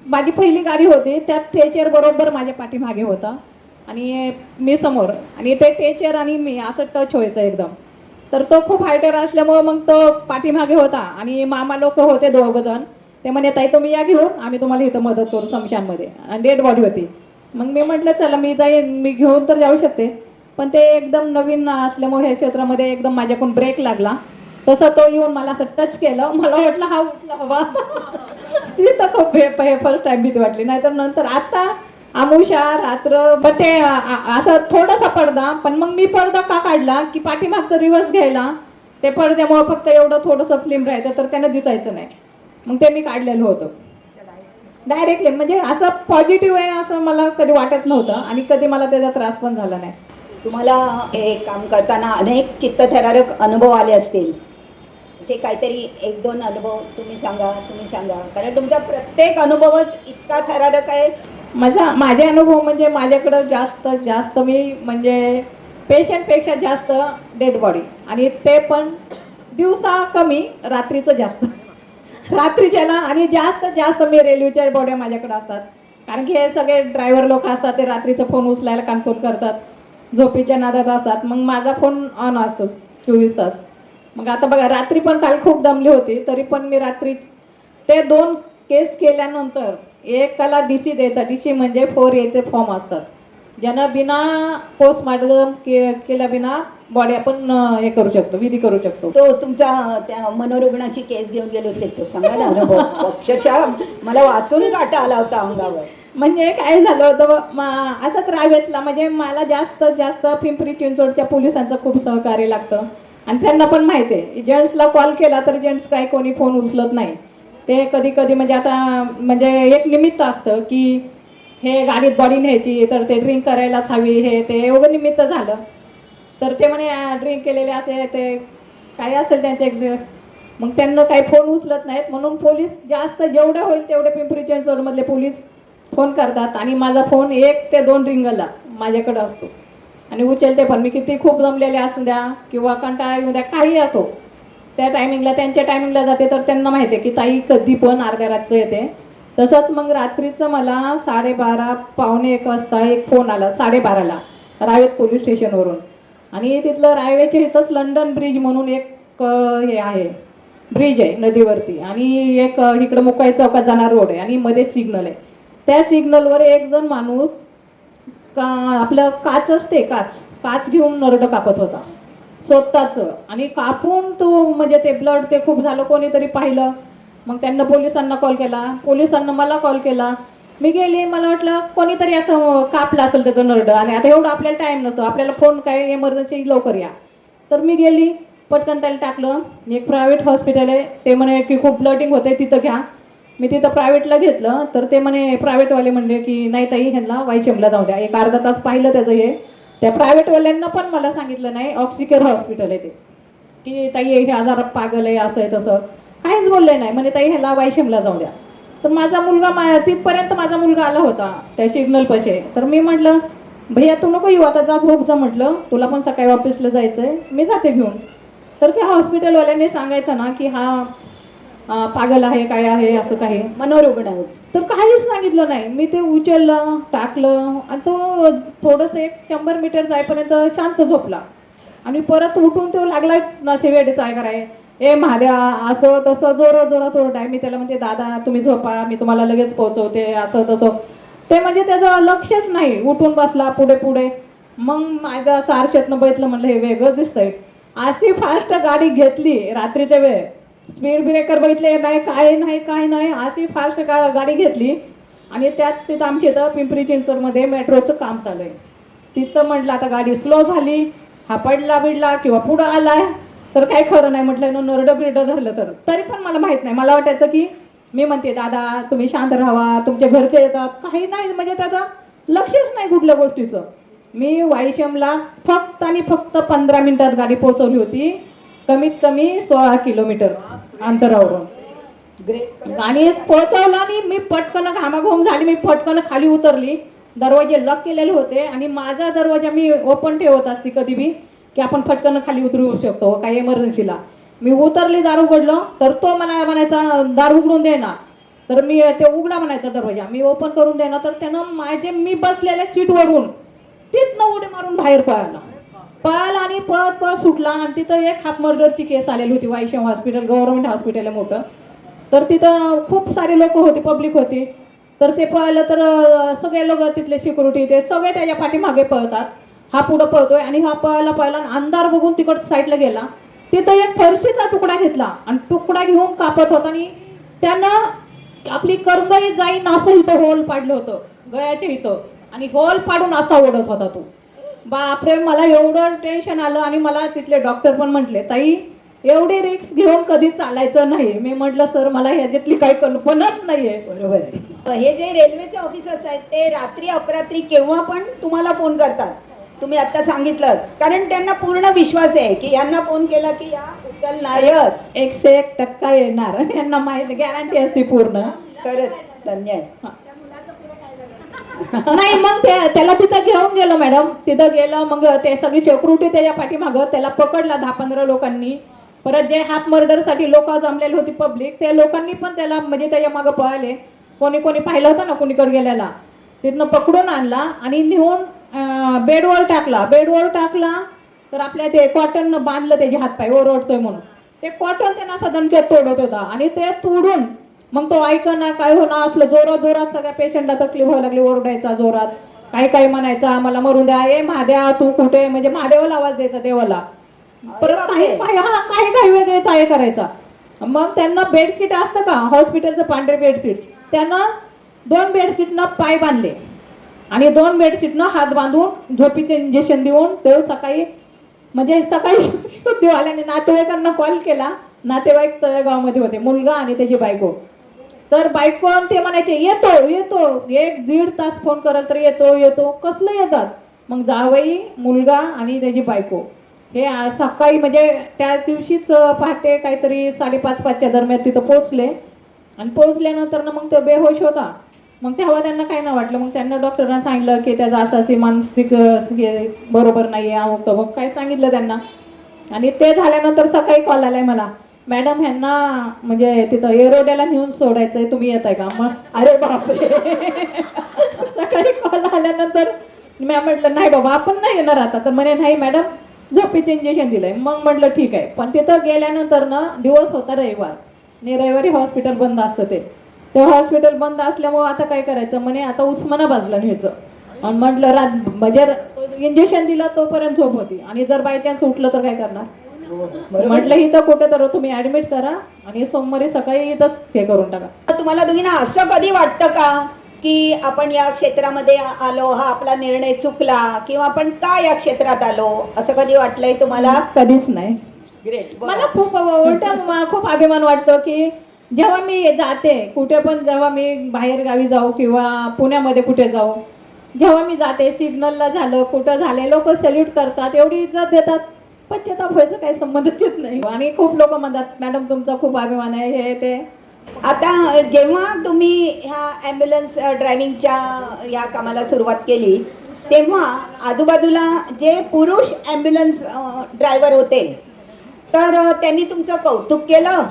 माझी पहिली गाडी होती त्यात टेचर बरोबर माझ्या पाठीमागे होता आणि मी समोर, आणि ते टेचर आणि मी असं टच व्हायचं एकदम. तर तो खूप हायटर असल्यामुळं मग तो पाठीमागे होता आणि मामा लोक होते दोघं जण. ते म्हणे ताई तुम्ही या घेऊन, आम्ही तुम्हाला इथं मदत करू स्मशानमध्ये. आणि डेड बॉडी होती. मग मी म्हटलं चला मी जाईन, मी घेऊन तर जाऊ शकते, पण ते एकदम नवीन असल्यामुळे ह्या क्षेत्रामध्ये एकदम माझ्याकडून ब्रेक लागला. तसं तो येऊन मला असं टच केलं, मला वाटलं हा उठला हवा. ती तर खूप फर्स्ट टाइम भीती वाटली. नाहीतर नंतर आता आमुषा रात्र पण ते असं थोडासा पडदा, पण मग मी पडदा का काढला की पाठीमागचं रिवर्स घ्यायला ते पडद्यामुळे फक्त एवढं थोडंसं फिल्म राहायचं तर त्यानं दिसायचं नाही, मग ते मी काढलेलं होतं डायरेक्टली. म्हणजे असं पॉझिटिव्ह आहे असं मला कधी वाटत नव्हतं आणि कधी मला त्याचा त्रास पण झाला नाही. तुम्हाला हे काम करताना अनेक चित्तथरारक अनुभव आले असतील. असे काहीतरी एक दोन अनुभव तुम्ही सांगा, कारण तुमचा प्रत्येक अनुभवच इतका थरारक आहे. माझे अनुभव म्हणजे माझ्याकडं जास्त मी म्हणजे पेशंटपेक्षा जास्त डेड बॉडी, आणि ते पण दिवसा कमी रात्रीचं जास्त. रात्रीच्याला आणि जास्त मी रेल्वेच्या बॉड्या माझ्याकडे असतात, कारण की हे सगळे ड्रायव्हर लोक असतात ते रात्रीचा फोन उचलायला कानपूर करतात, झोपीच्या नादात असतात. मग माझा फोन ऑन असतो 24 तास. मग आता बघा रात्री पण काल खूप दमली होती, तरी पण मी रात्री ते 2 केस केल्यानंतर एकाला DC द्यायचा. DC म्हणजे 4A फॉर्म असतात, ज्यानं बिना पोस्टमॉर्टम केल्या बिना बॉडी आपण हे करू शकतो, विधी करू शकतो. तो तुमचा त्या मनोरुग्णाची केस घेऊन गेले होते तो सांगा ना अनुभव. अक्षरशः मला वाचून काटा आला होता अंगावर. म्हणजे काय झालं होतं असंच रावेतला, म्हणजे मला जास्त पिंपरी चिंचवडच्या पोलिसांचं खूप सहकार्य लागतं आणि त्यांना पण माहिती आहे. जेंट्सला कॉल केला तर जेंट्स काही कोणी फोन उचलत नाही. ते कधी म्हणजे आता म्हणजे एक निमित्त असतं की हे गाडीत बॉडी न्यायची तर ते ड्रिंक करायलाच हवी, हे ते एवढं निमित्त झालं तर ते म्हणे ड्रिंक केलेले असे ते काय असेल त्यांचे एक्झॅक्ट, मग त्यांना काही फोन उचलत नाहीत. म्हणून पोलीस जास्त जेवढे होईल तेवढे पिंपरी चिंचवडमधले पोलीस फोन करतात आणि माझा फोन 1 ते 2 रिंगला माझ्याकडे असतो आणि उचलते पण. मी किती खूप जमलेले असू द्या किंवा कंटाळा येऊ द्या काही असो, त्या टायमिंगला त्यांच्या टायमिंगला जाते तर त्यांना माहिती आहे की ताई कधी पण अर्ध्या रात्री येते. तसंच मग रात्रीचं मला 12:30 पावणे 1 वाजता एक फोन आला 12:30ला रावेत पोलीस स्टेशनवरून. आणि तिथलं रावेच्या इथंच लंडन ब्रिज म्हणून एक हे आहे, ब्रिज आहे नदीवरती, आणि एक इकडं मुकाई चौकात जाणार रोड आहे आणि मध्ये सिग्नल आहे. त्या सिग्नलवर एक जण माणूस आपलं काच असते काच घेऊन नरडं कापत होता स्वतःचं, आणि कापून तो म्हणजे ते ब्लड ते खूप झालं. कोणीतरी पाहिलं, मग त्यांना पोलिसांना कॉल केला, पोलिसांना मला कॉल केला. मी गेली, मला वाटलं कोणीतरी असं कापलं असेल त्याचं नरडं आणि आता एवढं आपल्याला टाईम नसतो, आपल्याला फोन काय एमर्जन्सी लवकर या. तर मी गेली, पटकन त्याला टाकलं. एक प्रायव्हेट हॉस्पिटल आहे, ते म्हणे की खूप ब्लडिंग होते तिथं घ्या. मी तिथं प्रायव्हेटला घेतलं तर ते म्हणे प्रायव्हेटवाले म्हणले की नाही ताई ह्यांना वायशेमला जाऊ द्या. एक अर्धा तास पाहिलं त्याचं हे, त्या प्रायव्हेटवाल्यांना पण मला सांगितलं नाही, ऑक्सिकेअर हॉस्पिटल आहे ते, की ताई हे आजार पागल आहे असं आहे तसं काहीच बोलले नाही. म्हणजे ताई ह्याला वायशेमला जाऊ द्या. तर माझा मुलगा तिथपर्यंत माझा मुलगा आला होता त्या सिग्नल पाशी. तर मी म्हटलं भैया तू नको येऊ आता, जा झोप जा, म्हटलं तुला पण सकाळी ऑफिसला जायचं आहे, मी जाते घेऊन. तर त्या हॉस्पिटलवाल्याने सांगायचं ना की हा पागल आहे काय आहे असं काही मनोरुग्ण होत. तर काहीच सांगितलं नाही. मी ते उचललं टाकलं आणि तो थोडंसं 100 मीटर जाईपर्यंत शांत झोपला आणि परत उठून तो लागला नसे वेडे काय कराय, ए महाद्या असं तसं जोरात ओरडाय. मी त्याला म्हणते दादा तुम्ही झोपा, मी तुम्हाला लगेच पोहोचवते असं तसं. ते म्हणजे त्याचं लक्षच नाही, उठून बसला पुढे. मग माझं असं आरशातनं बघितलं, म्हणलं हे वेगळं दिसतंय. अशी फास्ट गाडी घेतली रात्रीच्या वेळ, स्पीड ब्रेकर बघितले नाही काय नाही अशी फास्ट गाडी घेतली. आणि तिथं आमच्या इथं पिंपरी चिंचवडमध्ये मेट्रोचं काम चालू आहे. तिथं म्हटलं आता गाडी स्लो झाली, हा बिडला किंवा पुढं आलाय तर काही खरं नाही. म्हटलं नरडं बिरडं धरलं तर तरी पण मला माहीत नाही. मला वाटायचं की मी म्हणते दादा तुम्ही शांत राहावा, तुमचे घरचे येतात, काही नाही म्हणजे त्याचं लक्षच नाही कुठल्या गोष्टीचं. मी वाईशमला फक्त 15 मिनिटात गाडी पोहोचवली होती, कमीत कमी 16 किलोमीटर अंतरावरून. आणि पोहोचवला आणि मी पटकन घामाघूम झाली, मी पटकन खाली उतरली. दरवाजे लॉक केलेले होते आणि माझा दरवाजा मी ओपन ठेवत असते कधी बी की आपण पटकन खाली उतरू शकतो काही इमर्जन्सीला. मी उतरली, दार उघडलं तर तो मला म्हणायचा दार उघडून दे ना. तर मी ते उघडा म्हणायचा दरवाजा, मी ओपन करून देणार तर त्यानं मी बसलेल्या सीटवरून तिथनं उडी मारून बाहेर पळाला. पळाला आणि पळत पळत सुटला आणि तिथं एक हाफ मर्डरची केस आलेली होती वायशम हॉस्पिटल, गव्हर्नमेंट हॉस्पिटल आहे मोठं. तर तिथं खूप सारे लोक होते, पब्लिक होती. तर ते पळालं तर सगळे लोक तिथले सिक्युरिटी ते सगळे त्याच्या पाठीमागे पळतात. हा पुढं पळतोय आणि हा पळाला अंधार बघून तिकडच्या साईडला गेला. तिथं एक फरशीचा तुकडा घेतला आणि तुकडा घेऊन कापत होता आणि त्यानं आपली करगई जाईन असं इथं होल पाडलं होतं गळ्याच्या इथं आणि होल पाडून असा ओढत होता तो. बापरे, मला एवढं टेन्शन आलं आणि मला तिथले डॉक्टर पण म्हटले, ताई एवढी रिस्क घेऊन कधी चालायचं नाही. मी म्हटलं सर मला ह्याच्यातली काही कल्पनाच नाहीये. बरोबर आहे. हे जे रेल्वेचे ऑफिसर्स आहेत ते रात्री अपरात्री केव्हा पण तुम्हाला फोन करतात, तुम्ही आता सांगितलं, कारण त्यांना पूर्ण विश्वास आहे की यांना फोन केला की या उचलणारच. 101% येणार यांना माहिती, गॅरंटी असते पूर्ण. खरंच धन्य आहे. नाही मग त्याला तिथं घेऊन गेलो मॅडम. तिथं गेलं मग ते सगळी सिक्युरिटी त्याच्या पाठीमागं, त्याला पकडला 10-15 लोकांनी. परत जे हाफ मर्डरसाठी लोक जमलेली होती पब्लिक, त्या लोकांनी पण त्याला म्हणजे त्याच्या मागं पळाले. कोणी कोणी पाहिलं होतं ना कुणीकडे गेलेला, तिथनं पकडून आणला आणि नेऊन बेडवर टाकला. तर आपल्या ते कॉटननं बांधलं त्याचे हातपाय ओरडतोय म्हणून. ते कॉटन त्यांना असा दणक्यात तोडत होता आणि ते तोडून मग तो ऐकना काय होणार असलं जोरात सगळ्या पेशंटला तकलीफ व्हायला लागली, ओरडायचा जोरात. काही म्हणायचा मला मरून द्या, ए महाद्या तू कुठे, म्हणजे महादेवाला आवाज द्यायचा देवाला. परत काही वेगळे चाळे करायचा. मग त्यांना बेडशीट असतं का हॉस्पिटलचं पांढरे बेडशीट, त्यांना 2 बेडशीटनं पाय बांधले आणि 2 बेडशीटनं हात बांधून झोपीचे इंजेक्शन देऊन ते सकाळी शुद्धीवाल्याने नातेवाईकांना कॉल केला. नातेवाईक तळेगावमध्ये होते, मुलगा आणि त्याची बायको. तर बायको ते म्हणायचे येतो 1-1.5 तास फोन कराल तर येतो. कसलं येतात? मग जावई, मुलगा आणि त्याची बायको हे सकाळी म्हणजे त्या दिवशीच पहाटे काहीतरी 5:30-5च्या दरम्यान तिथं पोहोचले आणि पोहोचल्यानंतर मग तो बेहोश होता. मग तेव्हा त्यांना काही नाही वाटलं. मग त्यांना डॉक्टरांना सांगितलं की त्याचा असा मानसिक बरोबर नाही आहे, अमुक तर मग काय सांगितलं त्यांना. आणि ते झाल्यानंतर सकाळी कॉल आलाय मला, मॅडम ह्यांना म्हणजे तिथं एरोड्याला नेऊन सोडायचंय, तुम्ही येत आहे का? मग अरे बापरे सकाळी कॉल आल्यानंतर मी म्हटलं नाही बाबा आपण नाही येणार आता. तर म्हणे नाही मॅडम झोपेचं इंजेक्शन दिलंय. मग म्हटलं ठीक आहे. पण तिथं गेल्यानंतर ना दिवस होता रविवार आणि रविवारी हॉस्पिटल बंद असतं. ते हॉस्पिटल बंद असल्यामुळे आता काय करायचं म्हणे, आता उस्मानाबादला न्यायचं. आणि म्हटलं म्हणजे इंजेक्शन दिलं तोपर्यंत झोप होती आणि जर बाय चान्स उठलं तर काय करणार. म्हटलं इथं कुठे तर तुम्ही ऍडमिट करा आणि सोमवारी सकाळी इथंच हे करून टाका. तुम्हाला दोघींना असं कधी वाटतं का की आपण या क्षेत्रामध्ये आलो, हा आपला निर्णय चुकला, किंवा आपण का या क्षेत्रात आलो, असं कधी वाटलंय तुम्हाला? कधीच नाही. ग्रेट. मला खूप उलटा खूप अभिमान वाटतो की जेव्हा मी जाते कुठे पण, जेव्हा मी बाहेर गावी जाऊ किंवा पुण्यामध्ये कुठे जाऊ, जेव्हा मी जाते सिग्नलला झालं कुठं झाले लोक सॅल्यूट करतात, एवढी इज्जत देतात. पश्चाताप व्हायचं काही संबंधच येत नाही. आणि खूप लोक म्हणतात मॅडम तुमचा खूप अभिमान आहे हे ते. आता जेव्हा तुम्ही ह्या ॲम्ब्युलन्स ड्रायव्हिंगच्या या कामाला सुरुवात केली तेव्हा आजूबाजूला जे पुरुष ॲम्ब्युलन्स ड्रायव्हर होते तर त्यांनी तुमचं कौतुक केलं,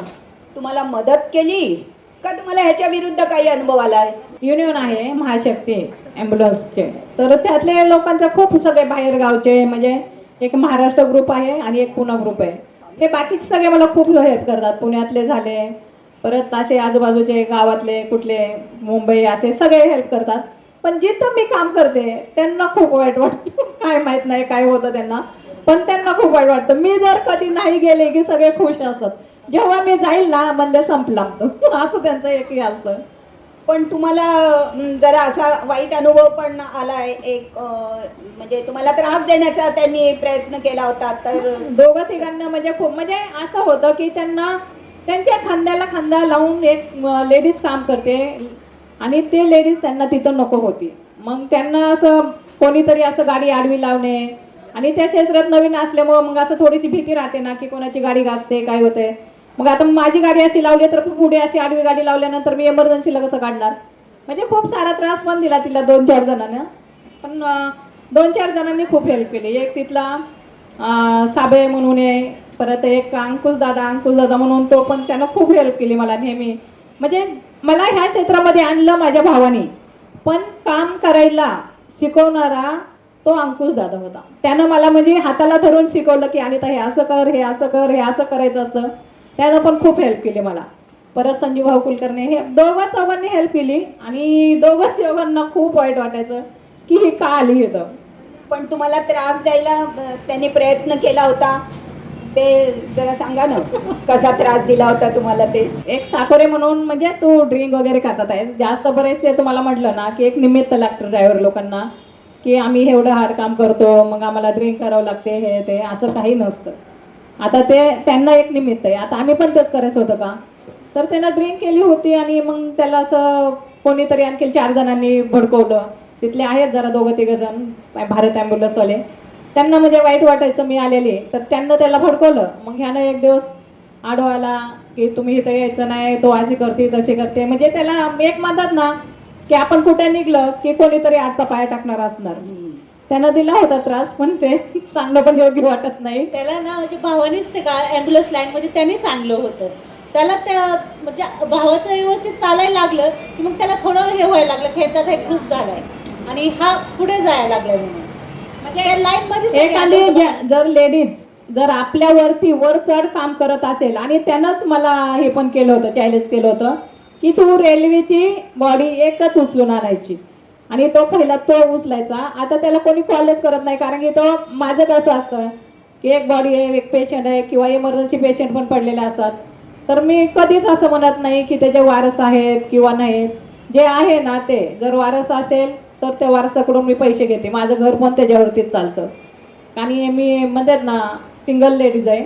तुम्हाला मदत केली का, तुम्हाला ह्याच्या विरुद्ध काही अनुभव आलाय? युनियन आहे महाशक्ती ॲम्ब्युलन्सचे, तर त्यातले लोकांचा खूप सगळे बाहेर गावचे, म्हणजे एक महाराष्ट्र ग्रुप आहे आणि एक पुणे ग्रुप आहे. हे बाकीचे सगळे मला खूप हेल्प करतात. पुण्यातले झाले, परत असे आजूबाजूचे गावातले कुठले मुंबई असे सगळे हेल्प करतात. पण जिथं मी काम करते त्यांना खूप वाईट वाटतं. काय माहीत नाही काय होतं त्यांना, पण त्यांना खूप वाईट वाटतं. मी जर कधी नाही गेले की सगळे खुश असतात. जेव्हा मी जाईल ना म्हणलं संपलं आमचं असं त्यांचं एकही असतं. पण तुम्हाला जरा असा वाईट अनुभव पण आलाय एक, म्हणजे तुम्हाला त्रास देण्याचा त्यांनी प्रयत्न केला होता? तर 2-3 म्हणजे खूप म्हणजे असं होतं की त्यांना त्यांच्या खांद्याला खांदा लावून एक लेडीज काम करते आणि ते लेडीज त्यांना तिथं नको होती. मग त्यांना असं कोणीतरी असं गाडी आडवी लावणे आणि त्या क्षेत्रात नवीन असल्यामुळं मग असं थोडीशी भीती राहते ना की कोणाची गाडी घासते काय होते. मग आता माझी गाडी अशी लावली तर पुढे अशी आडवी गाडी लावल्यानंतर मी इमर्जन्सीला कसं काढणार. म्हणजे खूप सारा त्रास पण दिला तिला 2-4 जणांना. पण 2-4 जणांनी खूप हेल्प केली. एक तिथला साबळे म्हणून आहे, परत एक अंकुश दादा म्हणून, तो पण त्यानं खूप हेल्प केली मला नेहमी. म्हणजे मला ह्या क्षेत्रामध्ये आणलं माझ्या भावाने, पण काम करायला शिकवणारा तो अंकुश दादा होता. त्यानं मला म्हणजे हाताला धरून शिकवलं की अनिता हे असं कर, हे असं कर, हे असं करायचं असतं. त्यानं पण खूप हेल्प केली मला. परत संजीव भाऊ कुलकर्णी हे दोघं चौघांनी हेल्प केली आणि दोघं चौघांना खूप वाईट वाटायचं की ही का आली इथं. पण तुम्हाला त्रास द्यायला त्यांनी प्रयत्न केला होता, ते जरा सांगा ना, कसा त्रास दिला होता तुम्हाला ते. एक साकोरे म्हणून म्हणजे तो ड्रिंक वगैरे खातात आहे जास्त. बरेचसे तुम्हाला म्हटलं ना की एक निमित्त लागतं ड्रायव्हर लोकांना की आम्ही एवढं हार्ड काम करतो मग आम्हाला ड्रिंक करावं लागते, हे ते असं काही नसतं. आता ते त्यांना एक निमित्त आहे. आता आम्ही पण तेच करायचं होतं का, तर त्यानं ड्रिंक केली होती आणि मग त्याला असं कोणीतरी आणखी 4 जणांनी भडकवलं. तिथले आहेत जरा 2-3 जण भारत ॲम्ब्युलन्सवाले, त्यांना म्हणजे वाईट वाटायचं मी आलेले, तर त्यांना त्याला भडकवलं. मग ह्यानं एक दिवस आडवाला की तुम्ही इथं यायचं नाही, तो अशी करते तशी करते, म्हणजे त्याला एक म्हणतात ना की आपण कुठे निघलं की कोणीतरी आडता पाय टाकणार असणार. त्यानं दिला होता त्रास, पण ते सांगणं पण योग्य वाटत नाही. त्याला ना म्हणजे भावानीच ते का ॲम्ब्युलन्स लाईनमध्ये त्यांनीच आणलं होतं. त्याला त्या म्हणजे भावाचं व्यवस्थित चालायला लागलं की मग त्याला थोडं हे व्हायला लागलं की ह्याच्यात एक ग्रुप झालाय आणि हा पुढे जायला लागलाय म्हणून. म्हणजे लाईनमध्येच एखादी जर लेडीज जर आपल्यावरती वर चढ काम करत असेल आणि त्यानंच मला हे पण केलं होतं, चॅलेंज केलं होतं की तू रेल्वेची बॉडी एकच उचलून आणायची आणि तो पहिला तो उचलायचा. आता त्याला कोणी कॉलच करत नाही, कारण की तो माझं कसं असतं की एक बॉडी आहे, एक पेशंट आहे किंवा इमर्जन्सी पेशंट पण पडलेले असतात, तर मी कधीच असं म्हणत नाही की त्याचे वारस आहेत किंवा नाहीत. जे आहे ना ते जर वारस असेल तर त्या वारसाकडून मी पैसे घेते. माझं घर पण त्याच्यावरतीच चालतं. आणि मी म्हणतात ना सिंगल लेडीज आहे.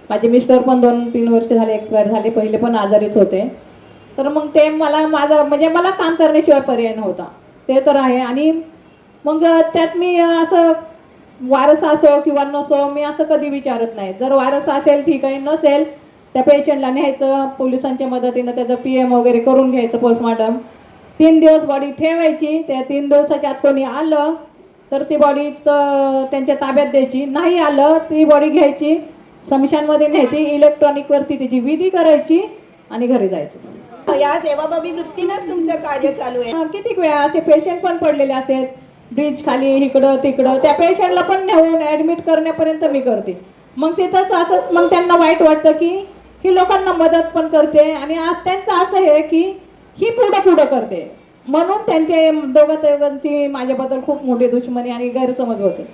माझे मिस्टर पण 2-3 वर्ष झाले एक्सपायर झाले, पहिले पण आजारीच होते. तर मग ते मला माझं म्हणजे मला काम करण्याशिवाय पर्याय नव्हता, ते तर आहे. आणि मग त्यात मी असं वारस असो किंवा नसो मी असं कधी विचारत नाही. जर वारस असेल ठीक आहे, नसेल त्या पेशंटला न्यायचं, पोलिसांच्या मदतीनं त्याचं PM वगैरे करून घ्यायचं, पोस्टमॉर्टम. 3 दिवस बॉडी ठेवायची. त्या 3 दिवसाच्या आत कोणी आलं तर ती बॉडी त्यांच्या ताब्यात द्यायची. नाही आलं ती बॉडी घ्यायची, स्मशानमध्ये न्यायची, इलेक्ट्रॉनिकवरती त्याची विधी करायची आणि घरी जायचं. या सेवाभावी वृत्तीनंच तुमचं कार्य चालू आहे. किती वेळा असे पेशंट पण पडलेले असतात ब्रिज खाली, इकडं तिकडं, त्या पेशंटला पण नेऊन ॲडमिट करण्यापर्यंत मी करते. मग तिथंच असंच मग त्यांना वाईट वाटतं की ही लोकांना मदत पण करते आणि आज त्यांचं असं आहे की ही पुढं करते, म्हणून त्यांचे दोघांची माझ्याबद्दल खूप मोठी दुश्मनी आणि गैरसमज होते.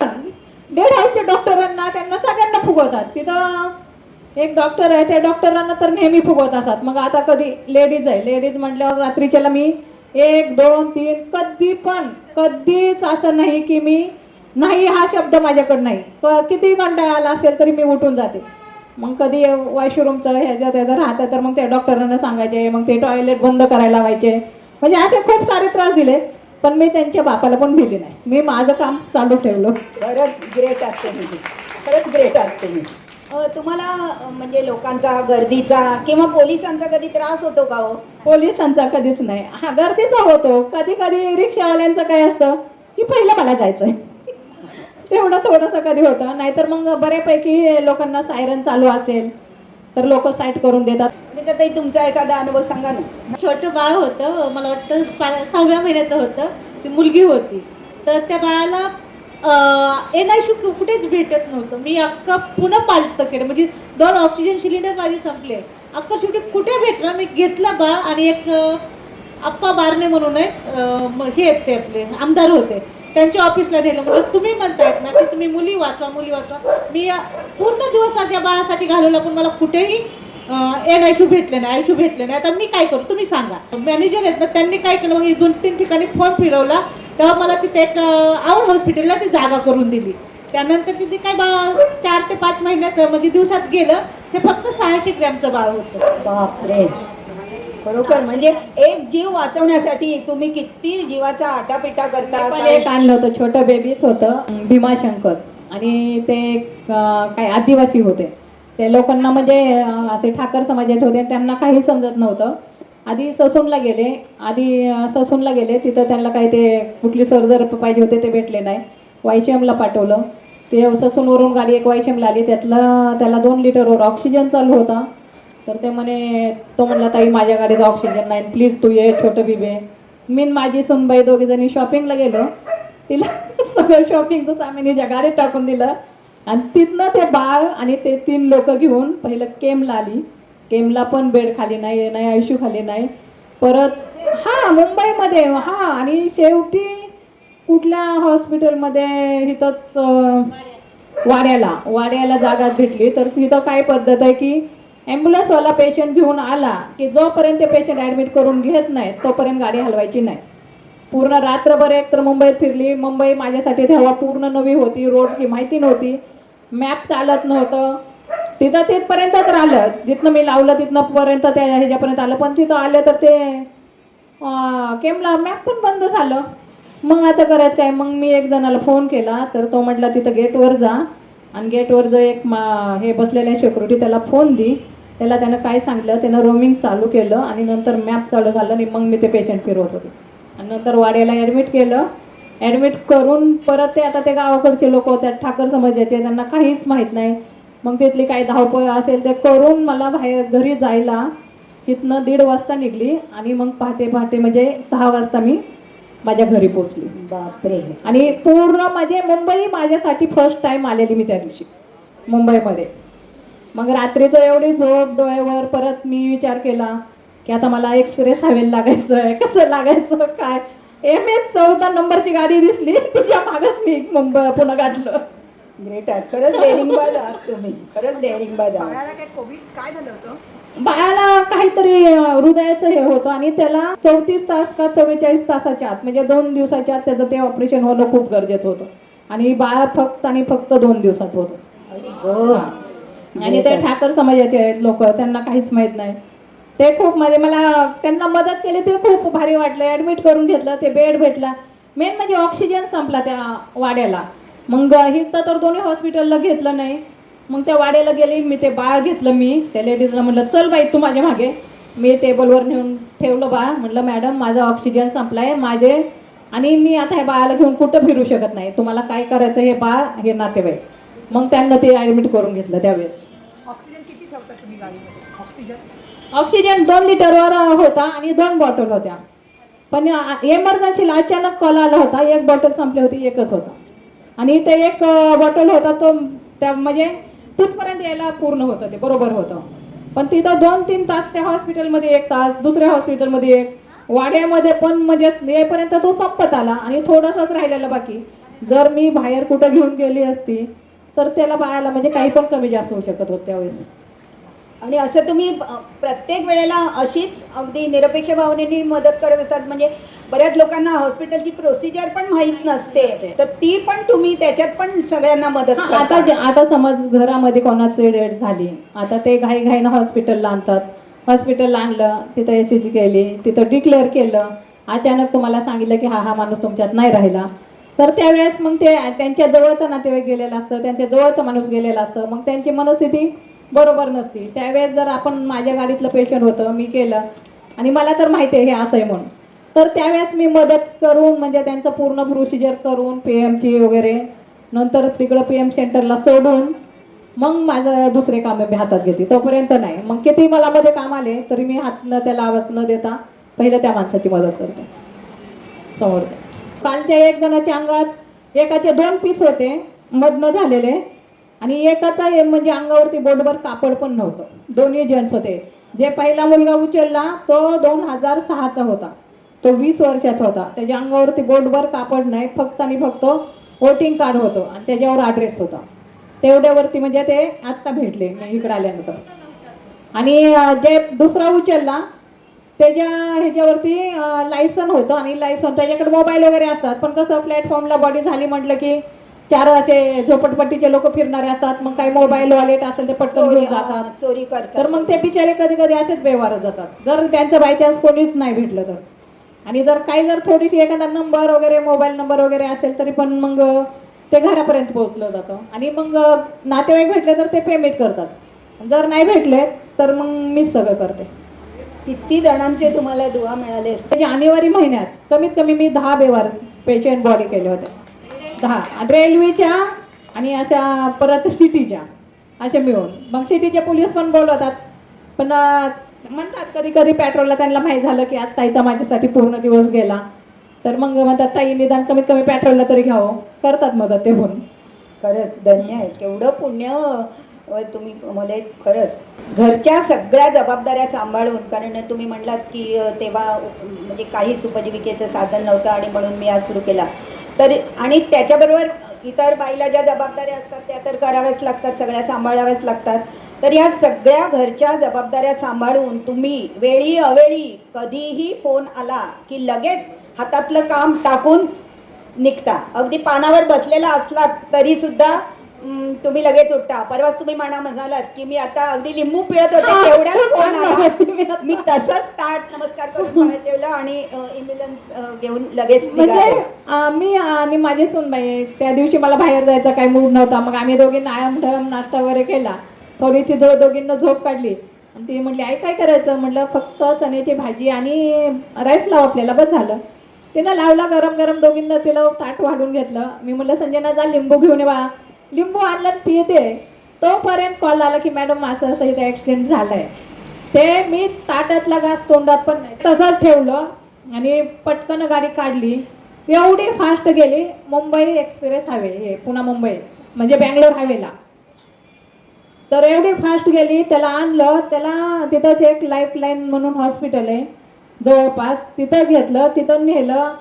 डेड हाऊसच्या डॉक्टरांना त्यांना सगळ्यांना फुगवतात. तिथं एक डॉक्टर आहे, त्या डॉक्टरांना तर नेहमी फुगवत असतात. मग आता कधी लेडीज आहे, लेडीज म्हटल्यावर रात्रीच्याला मी 1, 2, 3 कधीच असं नाही की मी नाही हा शब्द माझ्याकडं नाही. किती कंटाळा आला असेल तरी मी उठून जाते. मग कधी वॉशरूमचं ह्याचं राहतं तर मग त्या डॉक्टरांना सांगायचे, मग ते टॉयलेट बंद करायला लावायचे. म्हणजे असे खूप सारे त्रास दिले, पण मी त्यांच्या बापाला पण भिले नाही. मी माझं काम चालू ठेवलं. खरंच ग्रेट असते तुम्ही, खरंच ग्रेट असते तुम्ही. तुम्हाला म्हणजे लोकांचा, गर्दीचा किंवा पोलिसांचा कधी त्रास होतो का हो? पोलिसांचा कधीच नाही. हा गर्दीचा होतो. कधी रिक्षावाल्यांचं काय असतं की पहिलं मला जायचंय तेवढं थोडंसं कधी होतं. नाहीतर मग बऱ्यापैकी लोकांना सायरन चालू असेल तर लोक साईड करून देतात. म्हणजे ताई तुमचा एखादा अनुभव सांगा ना. छोटं बाळ होतं, मला वाटतं 6व्या महिन्याचं होतं. ती मुलगी होती, तर त्या बाळाला NICU कुठेच भेटत नव्हतं. मी अख्खा पुन्हा पालतं केलं, म्हणजे 2 ऑक्सिजन सिलेंडर माझे संपले. अख्खा शेवटी कुठे भेटलं, मी घेतलं बाळ आणि एक आप्पा बारणे म्हणून हे आहेत ते आपले आमदार होते, त्यांच्या ऑफिसला नेलं. म्हणजे तुम्ही म्हणतायत ना की तुम्ही मुली वाचवा. मी पूर्ण दिवस त्या बाळासाठी घालवला, पण मला कुठेही NICU भेटले नाही, ICU भेटले नाही. आता मी काय करू तुम्ही सांगा. मॅनेजर आहेत ना, त्यांनी काय केलं, मग 2-3 ठिकाणी फॉर्म फिरवला, तेव्हा मला तिथे एक आउट हॉस्पिटलला ती जागा करून दिली. त्यानंतर तिथे काय 4 ते 5 महिन्यात म्हणजे दिवसात गेलं, ते फक्त 600 ग्रॅमचं बाळ होतं. बापरे, बरोबर. म्हणजे एक जीव वाचवण्यासाठी तुम्ही किती जीवाचा आटापिटा करता. एक आणलं होतं, छोटं बेबीच होतं, भीमाशंकर. आणि ते काही आदिवासी होते. ते लोकांना म्हणजे असे ठाकर समाजाचे होते, त्यांना काही समजत नव्हतं. आधी ससूनला गेले. तिथं त्यांना काही ते कुठली सर्जर पाहिजे होते, ते भेटले नाही. YCMला पाठवलं. ते ससूनवरून गाडी एक YCMला आली, त्याला 2 लिटरवर ऑक्सिजन चालू होता. तर ते तो म्हणला ताई माझ्या गाडीत ऑक्सिजन नाही, प्लीज तू ये, छोटं बिबे. मी माझी सुनबाई दोघीजणी शॉपिंगला गेलो. तिला सगळं शॉपिंगचं सामान हिच्या गाडीत टाकून दिलं आणि तिथनं ते बाळ आणि ते 3 लोक घेऊन पहिलं केमला आली. केमला पण बेड खाली नाही ICU खाली नाही. परत मुंबईमध्ये आणि शेवटी कुठल्या हॉस्पिटलमध्ये इथंच वाड्याला जागा भेटली. तर तिथं काय पद्धत आहे की ॲम्ब्युलन्सवाला पेशंट घेऊन आला की जोपर्यंत ते पेशंट ॲडमिट करून घेत नाही तोपर्यंत गाडी हलवायची नाही. पूर्ण रात्रभर एक तर मुंबईत फिरली. मुंबई माझ्यासाठी तेव्हा पूर्ण नवी होती, रोडची माहिती नव्हती, मॅप चालत नव्हतं. तिथं तिथपर्यंतच राहिलं, जिथनं मी लावलं तिथनं पर्यंत त्या ह्याच्यापर्यंत आलं. पण तिथं आलं तर ते केमला मॅप पण बंद झालं. मग आता करायचं काय? मग मी एक जणाला फोन केला तर तो म्हटला तिथं गेटवर जा आणि गेटवर जो एक हे बसलेले सिक्युरिटी त्याला फोन दी. त्याला त्यानं काय सांगितलं, त्यानं रोमिंग चालू केलं आणि नंतर मॅप चालू झालं आणि मग मी ते पेशंट फिरवत होते. आणि नंतर वाड्याला ॲडमिट केलं. ॲडमिट करून परत ते आता ते गावाकडचे लोक होते, ठाकर समाजाचे, त्यांना काहीच माहीत नाही. मग तिथली काही धावपळ असेल ते करून मला बाहेर घरी जायला तिथनं 1:30 वाजता निघली आणि मग पहाटे म्हणजे 6 वाजता मी माझ्या घरी पोचली. बापरे. आणि पूर्ण म्हणजे मुंबई माझ्यासाठी फर्स्ट टाइम आलेली मी त्या दिवशी मुंबईमध्ये. मग रात्रीचं एवढी झोप डोळ्यावर. परत मी विचार केला की आता मला एक्सप्रेस हायवेला लागायचं आहे, कसं लागायचं काय. MS 14 नंबरची गाडी दिसली, तुझ्या मागच मी पुन्हा गाठलं. ग्रेट आहात, खरंच डेअरिंगबाज आहात तुम्ही, खरंच डेअरिंगबाज आहात. बाळाला काय कोविड काय झालं होतं? बाळाला काहीतरी हृदयाचं हे होतं आणि त्याला 34 तास का 44 तासाच्या आत म्हणजे 2 दिवसाच्या आत त्याचं ते ऑपरेशन होणं खूप गरजेचं होतं. आणि बाळ फक्त 2 दिवसात होतं. आणि ते ठाकर समाजाचे आहेत लोक, त्यांना काहीच माहीत नाही. ते खूप मला त्यांना मदत केली, ते खूप भारी वाटलं. ॲडमिट करून घेतलं, ते बेड भेटला. मेन म्हणजे ऑक्सिजन संपला त्या वाड्याला. मग इथं तर दोन्ही हॉस्पिटलला घेतलं नाही. मग त्या वाड्याला गेली, मी ते बाळ घेतलं. मी त्या लेडीजला म्हटलं चल बाई तू माझ्या मागे. मी टेबलवर नेऊन ठेवलं बाळ. म्हटलं मॅडम माझा ऑक्सिजन संपलाय माझे आणि मी आता हे बाळाला घेऊन कुठं फिरू शकत नाही, तुम्हाला काय करायचं हे बाळ हे नातेवाईक. मग त्यांना ते ॲडमिट करून घेतलं. त्यावेळेस ऑक्सिजन किती ठेवता तुम्ही गाडीमध्ये? ऑक्सिजन 2 लिटरवर होता आणि 2 बॉटल होत्या. पण एमर्जन्सीला अचानक कॉल आला होता, 1 बॉटल संपली होती, एकच होता. आणि ते 1 बॉटल होता तो त्या म्हणजे तिथपर्यंत यायला पूर्ण होतं, ते बरोबर होतं. पण तिथं 2-3 तास त्या हॉस्पिटलमध्ये 1 तास, दुसऱ्या हॉस्पिटलमध्ये 1, वाड्यामध्ये पण म्हणजे येईपर्यंत तो संपत आला आणि थोडंसंच राहिलेलं बाकी. जर मी बाहेर कुठं घेऊन गेली असती तर त्याला बाळाला म्हणजे काही पण कमी जास्त होऊ शकत होतं त्यावेळेस. आणि असं तुम्ही प्रत्येक वेळेला अशीच अगदी निरपेक्ष भावनेने मदत करत असतात. म्हणजे बऱ्याच लोकांना हॉस्पिटलची प्रोसिजर पण माहीत नसते, तर ती पण तुम्ही त्याच्यात पण सगळ्यांना मदत करता. आता समज घरामध्ये कोणाची डेथ झाली, आता ते घाईघाईनं हॉस्पिटलला आणतात. हॉस्पिटलला आणलं, तिथं ECG केली, तिथं डिक्लेअर केलं. अचानक तुम्हाला सांगितलं की हा माणूस तुमच्यात नाही राहिला, तर त्यावेळेस मग ते त्यांच्या जवळचं नातेवाईक गेलेलं असतं, त्यांच्या जवळचं माणूस गेलेला असतं. मग त्यांची मनस्थिती बरोबर नसती. त्यावेळेस जर आपण माझ्या गाडीतलं पेशंट होतं, मी केलं आणि मला तर माहिती आहे हे असं आहे म्हणून, तर त्यावेळेस मी मदत करून म्हणजे त्यांचं पूर्ण प्रोसिजर करून PMची वगैरे नंतर तिकडं PM सेंटरला सोडून मग माझं दुसरे कामं मी हातात घेते. तोपर्यंत नाही. मग किती मला मध्ये काम आले तरी मी हात त्याला आवाज न देता पहिलं त्या माणसाची मदत करते समोर. कालच्या 1 जणाच्या अंगात एकाचे 2 पीस होते मधनं झालेले आणि एकाचा म्हणजे अंगावरती बोटभर कापड पण नव्हतं. दोन्ही जेंट्स होते. जे पहिला मुलगा उचलला तो 2006चा होता, तो 20 वर्षाचा होता. त्याच्या अंगावरती बोटभर कापड नाही, फक्त आणि फक्त वोटिंग कार्ड होतं आणि त्याच्यावर ॲड्रेस होता. तेवढ्यावरती म्हणजे ते आत्ता भेटले मी इकडे आल्यानंतर. आणि जे दुसरा उचलला त्याच्या ह्याच्यावरती लायसन होतं आणि लायसन त्याच्याकडे मोबाईल वगैरे असतात. पण कसं प्लॅटफॉर्मला बॉडी झाली म्हटलं की 4 असे झोपडपट्टीचे लोक फिरणारे असतात. मग काही मोबाईल वॉलेट असेल ते पटकन घेऊन जातात, चोरी करतात. तर मग ते बिचारे कधी कधी असेच व्यवहारात जातात जर त्यांचं बाय चान्स कोणीच नाही भेटलं तर. आणि जर काही जर थोडीशी एखादा नंबर वगैरे मोबाईल नंबर वगैरे असेल तरी पण मग ते घरापर्यंत पोहोचलं जातं. आणि मग नातेवाईक भेटले तर ते पेमेंट करतात, जर नाही भेटले तर मग मीच सगळं करते. किती जणांचे तुम्हाला दुवा मिळाले असते? जानेवारी महिन्यात कमीत कमी मी 10 व्यवहार पेशंट बॉडी केले होते. 10 रेल्वेच्या आणि अशा परत सिटीच्या असे मिळून. मग सिटीचे पोलीस पण बोलवतात, पण म्हणतात कधी कधी पेट्रोलला त्यांना माहीत झालं की आज ताईचा माझ्यासाठी पूर्ण दिवस गेला तर मग म्हणतात ताई निदान कमीत कमी पेट्रोलला तरी घ्यावं, करतात मदत ते होऊन. खरंच धन्य आहे. केवढं पुण्य तुम्ही मला खरंच घरच्या सगळ्या जबाबदाऱ्या सांभाळून, कारण तुम्ही म्हणलात की तेव्हा म्हणजे काहीच उपजीविकेचं साधन नव्हतं आणि म्हणून मी आज सुरू केला. तर आणि त्याच्याबरोबर इतर बाईला ज्या जबाबदाऱ्या असतात त्या तर कराव्याच लागतात, सगळ्या सांभाळाव्याच लागतात. तर या सगळ्या घरच्या जबाबदाऱ्या सांभाळून तुम्ही वेळी अवेळी कधीही फोन आला की लगेच हातातलं काम टाकून निघता. अगदी पानावर बसलेला असलात तरी सुद्धा तुम्ही लगेच उठता. परवाच तुम्ही म्हणालात की मी आता अगदी लिंबू पिळत होते तेवढ्याच फोन आला. मी तसंच ताट नमस्कार करून बाहेर ठेवलं आणि ॲम्ब्युलन्स घेऊन लगेच म्हणजे निघालो. मी आणि माझी सूनबाई त्या दिवशी मला बाहेर जायचा काही मूड नव्हता. मग आम्ही दोघींना आयम नाश्ता वगैरे केला, थोडीशी दोघींना झोप काढली आणि ती म्हटली आई काय करायचं. म्हटलं फक्त चण्याची भाजी आणि राईस लाव आपल्याला, बस झालं. तिनं लावला गरम गरम, दोघींना तिला ताट वाढून घेतलं. मी म्हटलं संजना जा लिंबू घेऊन ये बा. लिंबू आणलं पिते. तोपर्यंत कॉल आला की मॅडम असं असं इथे ॲक्सिडेंट झालाय. ते मी ताटातला घास तोंडात पण नाही तसंच ठेवलं आणि पटकन गाडी काढली. एवढी फास्ट गेली, मुंबई एक्सप्रेस हायवे, हे पुणे मुंबई म्हणजे बँगलोर हायवेला. तर एवढी फास्ट गेली, त्याला आणलं. त्याला तिथंच एक लाईफलाईन म्हणून हॉस्पिटल आहे जवळपास, तिथं घेतलं, तिथं नेलं.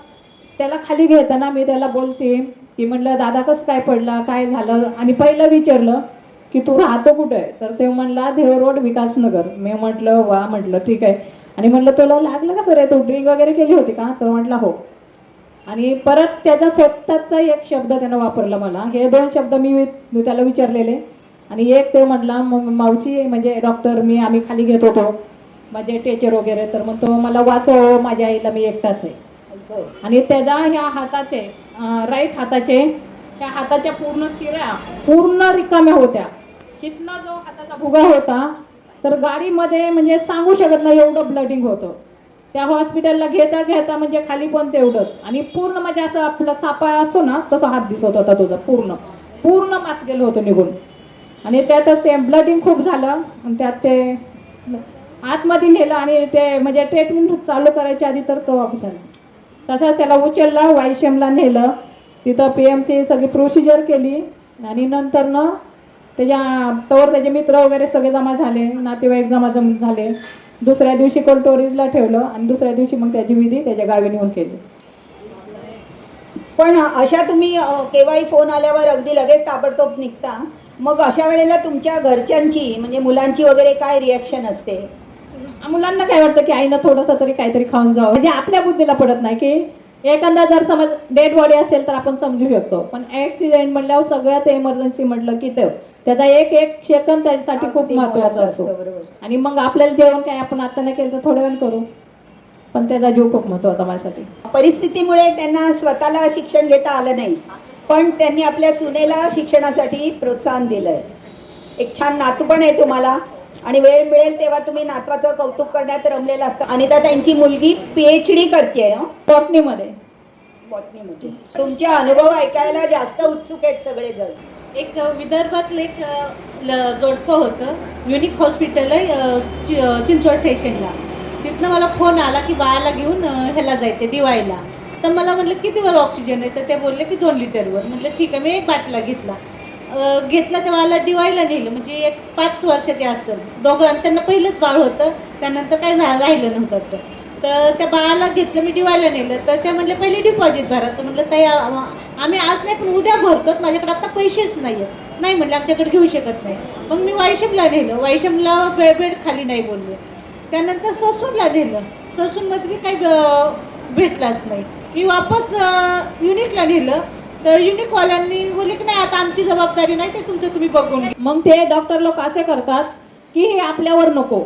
त्याला खाली घेताना मी त्याला बोलते की म्हटलं दादा कसं काय पडला, काय झालं. आणि पहिलं विचारलं की तू राहतो कुठे आहे. तर ते म्हणला देव रोड विकासनगर. मी म्हटलं वा, म्हटलं ठीक आहे. आणि म्हटलं तुला लागलं का सर, तू ड्रिंक वगैरे केली होती का. तर म्हटलं हो. आणि परत त्याचा स्वतःचा एक शब्द त्यानं वापरला मला. हे 2 शब्द मी त्याला विचारलेले. आणि एक ते म्हटला मावशी म्हणजे डॉक्टर आम्ही खाली घेत होतो माझे टेचर वगैरे. तर मग तो मला वाचव, माझ्या आईला मी एकटाच आहे. आणि त्याच्या ह्या हाताचे राईट हाताचे ह्या हाताच्या पूर्ण शिऱ्या पूर्ण रिकाम्या होत्या. तिथनं जो हाताचा भुगा होता तर गाडीमध्ये म्हणजे सांगू शकत नाही एवढं ब्लडिंग होतं. त्या हॉस्पिटलला घेता घेता म्हणजे खाली पण तेवढंच. आणि पूर्ण म्हणजे असं आपला सापळा असतो ना तसा हात दिसत होता तुझा, पूर्ण पूर्ण मास गेलं होतं निघून. आणि त्यातच ते ब्लडिंग खूप झालं आणि त्यात ते आतमध्ये नेलं आणि ते म्हणजे ट्रीटमेंट चालू करायच्या आधी तर तो ऑफ झाला. तसंच त्याला उचललं, वायशेमला नेलं. तिथं PMची सगळी प्रोसिजर केली आणि नंतर ना त्याचे मित्र वगैरे सगळे जमा झाले, नातेवाईक जमा झाले. दुसऱ्या दिवशी कोल्टोरीजला ठेवलं आणि दुसऱ्या दिवशी मग त्याची विधी त्याच्या गावी नेऊन केली. पण अशा तुम्ही केव्हाही फोन आल्यावर अगदी लगेच ताबडतोब निघता. मग अशा वेळेला तुमच्या घरच्यांची म्हणजे मुलांची वगैरे काय रिॲक्शन असते. मुलांना काय वाटतं की आईनं थोडंसं तरी काहीतरी खाऊन जावं. म्हणजे आपल्या बुद्धीला पडत नाही की एखादा जर समज डेड बॉडी असेल तर आपण समजू शकतो, पण ॲक्सिडेंट म्हटल्यावर सगळ्यात इमर्जन्सी म्हटलं की त्याचा एक सेकंद त्याच्यासाठी खूप महत्त्वाचा असतो. आणि मग आपल्याला जेवण काय आपण आता नाही केलं तर थोड्या वेळ करू, पण त्याचा जीव खूप महत्त्वाचा माझ्यासाठी. परिस्थितीमुळे त्यांना स्वतःला शिक्षण घेता आलं नाही, पण त्यांनी आपल्या सुनेला शिक्षणासाठी प्रोत्साहन दिलंय. एक छान नातू पण आहे तुम्हाला आणि वेळ मिळेल तेव्हा तुम्ही नातवाचं कौतुक करण्यात रमलेलं असतं. अनिता त्यांची मुलगी PhD करते बॉटनीमध्ये. तुमचे अनुभव ऐकायला जास्त उत्सुक आहेत सगळेजण. एक विदर्भातलं एक जोडपं होतं, युनिक हॉस्पिटल आहे चिंचवड स्टेशनला. तिथनं मला फोन आला की बाळाला घेऊन ह्याला जायचे दिवाळीला. तर मला म्हटलं कितीवर ऑक्सिजन आहे. तर ते बोलले की 2 लिटरवर. म्हटलं ठीक आहे. मी एक बाटला घेतला त्या बाळाला दिवाळीला नेलं. म्हणजे एक 5 वर्षाचे असेल दोघं. त्यांना पहिलंच बाळ होतं, त्यानंतर काही राहिलं नव्हतं. तर त्या बाळाला घेतलं, मी दिवाळीला नेलं. तर ते म्हटले पहिले डिपॉझिट भरा. तर म्हटलं ताई आम्ही आज नाही पण उद्या भरतो, माझ्याकडे आता पैसेच नाही आहेत. नाही म्हटलं आमच्याकडे घेऊ शकत नाही. मग मी वायशमला नेलं. वायशमला बेड खाली नाही बोलले. त्यानंतर ससूनला नेलं. ससूनमध्ये काही भेटलाच नाही. मी वापस युनिकला नेलं. तर युनिकवाल्यांनी बोलले की नाही आता आमची जबाबदारी नाही, ते तुमचं तुम्ही बघून घ्या. मग ते डॉक्टर लोक असे करतात की हे आपल्यावर नको,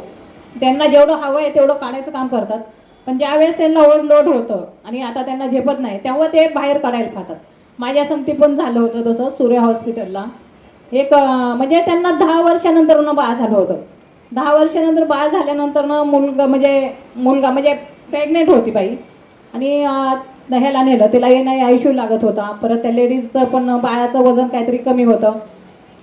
त्यांना जेवढं हवं आहे तेवढं काढायचं काम करतात. पण ज्यावेळेस त्यांना ओव्हरलोड होतं आणि आता त्यांना झेपत नाही तेव्हा ते बाहेर काढायला पाहतात. माझ्या संगती पण झालं होतं तसं सूर्या हॉस्पिटलला. एक म्हणजे त्यांना 10 वर्षानंतर बाळ झालं होतं. 10 वर्षानंतर बाळ झाल्यानंतर मुलगा म्हणजे प्रेग्नेंट होती बाई. आणि ह्याला नेलं, तिला NICU लागत होता. परत त्या लेडीजचं पण बाळाचं वजन काहीतरी कमी होतं.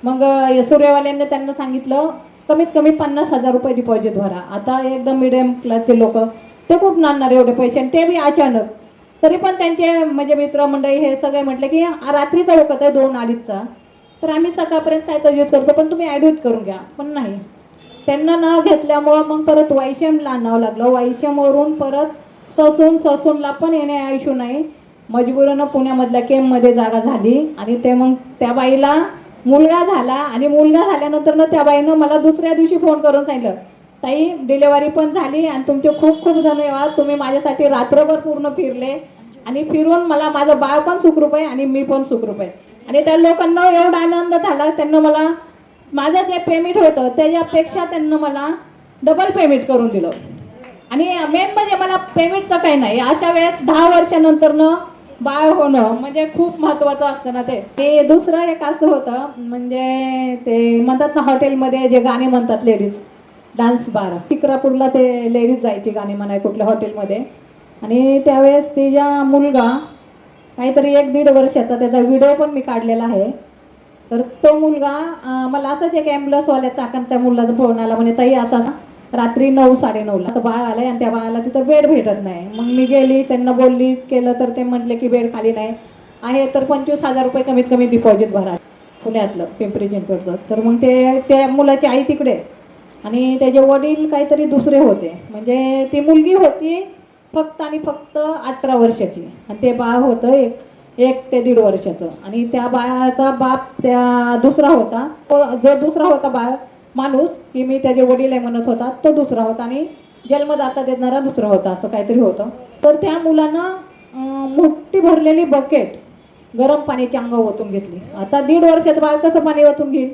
मग सूर्यवाल्यांनी त्यांना सांगितलं कमीत कमी 50,000 रुपये डिपॉझिट भरा. आता एकदम मिडियम क्लासचे लोक ते कुठून आणणार एवढे पैसे, आणि ते बी अचानक. तरी पण त्यांचे म्हणजे मित्रमंडळी हे सगळे म्हटले की रात्रीचा वखत आहे 2-2:30चा, तर आम्ही सकाळपर्यंत काय तर यूज करतो, पण तुम्ही ॲडमिट करून घ्या. पण नाही, त्यांना न घेतल्यामुळं मग परत वायशेमला आणावं लागलं. वायशेमवरून परत ससूनला पण येणे आयुष्य नाही, मजबुरीनं पुण्यामधल्या केममध्ये जागा झाली. आणि ते मग त्या बाईला मुलगा झाला आणि मुलगा झाल्यानंतर त्या बाईनं मला दुसऱ्या दिवशी फोन करून सांगितलं, ताई डिलेवरी पण झाली आणि तुमचे खूप खूप धन्यवाद, तुम्ही माझ्यासाठी रात्रभर पूर्ण फिरले आणि फिरून मला माझं बाळ पण सुखरूप आहे आणि मी पण सुखरूप आहे. आणि त्या लोकांना एवढा आनंद झाला, त्यांना मला माझं जे पेमेंट होतं त्याच्यापेक्षा त्यांना मला डबल पेमेंट करून दिलं. आणि मेन म्हणजे मला पेमेंटचं काही नाही, अशा वेळेस 10 वर्षानंतरनं बाळ होणं म्हणजे खूप महत्त्वाचं असतं ना ते. दुसरं एक असं होतं, म्हणजे ते म्हणतात ना हॉटेलमध्ये जे गाणे म्हणतात लेडीज डान्स बार, टिकरापूरला ते लेडीज जायची गाणी म्हणाय कुठल्या हॉटेलमध्ये. आणि त्यावेळेस तिचा मुलगा काहीतरी 1-1.5 वर्षाचा, त्याचा व्हिडिओ पण मी काढलेला आहे. तर तो मुलगा मला असंच एक ॲम्ब्युलन्सवाल्या चाकण त्या मुलाचा फोन आला, म्हणजे ताई असा रात्री 9-9:30ला असं बाळ आलंय आणि त्या बाळाला तिथं बेड भेटत नाही. मग मी गेली, त्यांना बोलली केलं, तर ते म्हटले की बेड खाली नाही आहे, तर 25,000 रुपये कमीत कमी डिपॉझिट भरा, पुण्यातलं पिंपरी चिंचवडचं. तर मग ते त्या मुलाची आई तिकडे आणि त्याचे वडील काहीतरी दुसरे होते. म्हणजे ती मुलगी होती फक्त आणि फक्त 18 वर्षाची आणि ते बाळ होतं 1 ते 1.5 वर्षाचं. आणि त्या बाळाचा बाप त्या दुसरा होता, जो दुसरा होता बाळ माणूस की मी त्याचे वडील आहे म्हणत होता, तो दुसरा होता आणि जन्मदाता देणारा दुसरा होता, असं काहीतरी होतं. तर त्या मुलानं मोठी भरलेली बकेट गरम पाण्याची अंगावर ओतून घेतली. आता 1.5 वर्षाचं बाळ कसं पाणी ओतून घेईल?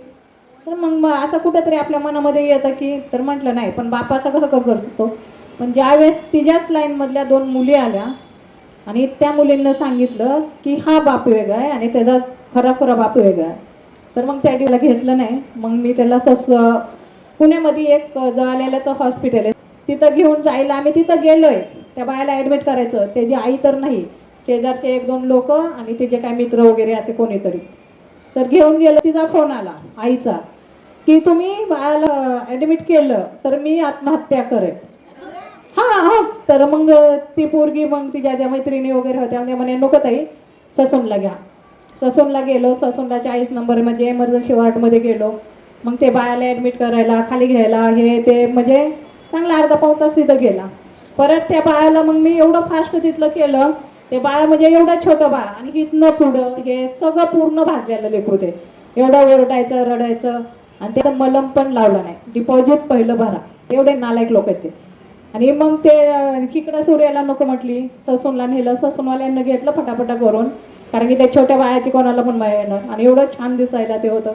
तर मग असं कुठेतरी आपल्या मनामध्ये येतं की, तर म्हटलं नाही, पण बापाचा कसं करू शकतो. पण ज्यावेळेस तिच्याच लाईनमधल्या 2 मुली आल्या आणि त्या मुलींना सांगितलं की हा बाप वेगळा आहे आणि त्याचा खरा बाप वेगळा आहे, तर मग त्या दिवसाला घेतलं नाही. मग मी त्याला पुण्यामध्ये एक जळालेल्याचं हॉस्पिटल आहे, तिथं घेऊन जायला आम्ही तिथं गेलोय. त्या बाळाला ॲडमिट करायचं, त्याची आई तर नाही, शेजारचे 1-2 लोक आणि तिचे काय मित्र वगैरे असे कोणीतरी. तर घेऊन गेलं, तिचा फोन आला आईचा की तुम्ही बाळाला ॲडमिट केलं तर मी आत्महत्या करेन. हां. तर मग ती पोरगी मग तिच्या ज्या मैत्रिणी वगैरे होत्या म्हणजे म्हणे नको ताई, ससूनला घ्या. ससूनला गेलो, ससूनला 40 नंबर म्हणजे एमर्जन्सी वॉर्डमध्ये गेलो. मग ते बाळाला ॲडमिट करायला, खाली घ्यायला हे ते म्हणजे चांगला अर्धा-पाऊण तास तिथं गेला. परत त्या बाळाला मग मी एवढं फास्ट तिथलं केलं, ते बाळ म्हणजे एवढं छोटं बाळ आणि इथनं पुढं हे सगळं पूर्ण भाजलेलं लेकरू, ते एवढं ओरडायचं रडायचं आणि त्याला मलम पण लावला नाही. डिपॉझिट पहिलं भरा, एवढे नालायक लोक आहेत ते. आणि मग ते इकडं सूर्याला नको म्हटली, ससूनला नेलं, ससूनवाल्यांना घेतलं फटाफटा करून, कारण की त्या छोट्या बाळाची कोणाला पण माया येणार आणि एवढं छान दिसायला ते होतं.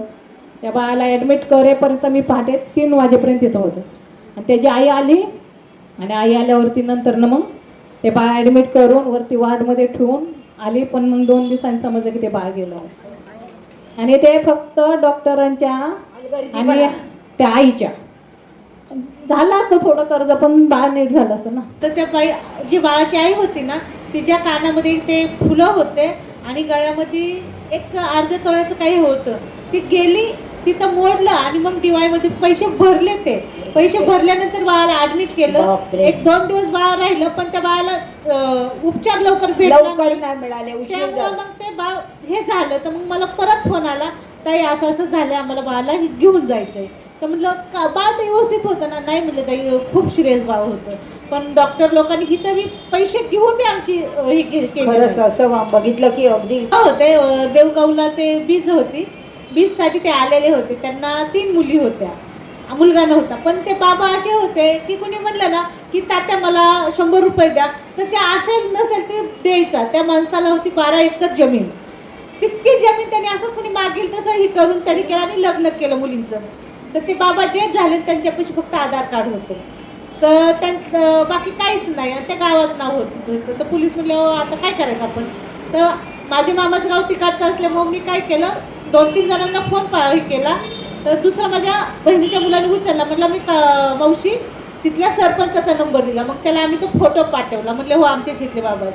त्या बाळाला ॲडमिट करेपर्यंत मी पहाटे 3 वाजेपर्यंत तिथं होतं आणि त्याची आई आली आणि आई आल्यावरती नंतरनं मग ते बाळ ॲडमिट करून वरती वॉर्डमध्ये ठेवून आली. पण मग 2 दिवसांनी समजलं की ते बाळ गेलं आणि ते फक्त डॉक्टरांच्या आणि त्या आईच्या. झालं असतं थोडं कर्ज, पण बाळ नीट झालं असतं ना. तर त्या बाई जी बाळाची आई होती ना, तिच्या कानामध्ये ते फुलं होते आणि गळ्यामध्ये एक अर्ध्या तोळ्याचं काही होतं. ती गेली तिथं मोडलं आणि मग दिवाळीमध्ये पैसे भरले. ते पैसे भरल्यानंतर बाळाला ॲडमिट केलं. 1-2 दिवस बाळ राहिलं, पण त्या बाळाला उपचार लवकर लवकर नाही मिळाले, उशीर त्यामुळे झाला. मग ते बाळ हे झालं. तर मग मला परत फोन आला, ताई असं असं झालं, आम्हाला बाळाला घेऊन जायचंय. तर म्हटलं का बाळ तर व्यवस्थित होतं ना? नाही म्हटलं ताई, खूप सिरियस बाळ होतं. पण डॉक्टर लोकांनी हिथं मी पैसे घेऊन मी आमची हे केली. खरंच असं बघितलं की अगदी हो, ते देवगावला ते बीज होती, बीजसाठी ते आलेले होते. त्यांना 3 मुली होत्या, मुलगा नव्हता. पण ते बाबा असे होते की कुणी म्हणलं ना की तात्या मला 100 रुपये द्या, तर ते असेल नसेल ते द्यायचा. त्या माणसाला होती 12 एकर जमीन. तितकी जमीन त्यांनी असं कुणी मागेल तसं हे करून त्यांनी केलं आणि लग्न केलं मुलींचं. तर ते बाबा डेट झाले, त्यांच्यापाशी फक्त आधार कार्ड होतं. तर त्यांचं बाकी काहीच नाही आणि त्या गावाचं नाव होतं. तर पोलीस म्हणले आता काय करायचं आपण. तर माझे मामाचं गाव तिकडचं असल्यामुळे मी काय केलं, 2-3 जणांना फोन केला. तर दुसरा माझ्या बहिणीच्या मुलाने उचलला. म्हटलं मी मावशी तिथल्या सरपंचाचा नंबर दिला. मग त्याला आम्ही तो फोटो पाठवला. म्हटलं हो आमच्याच इथले बाबा.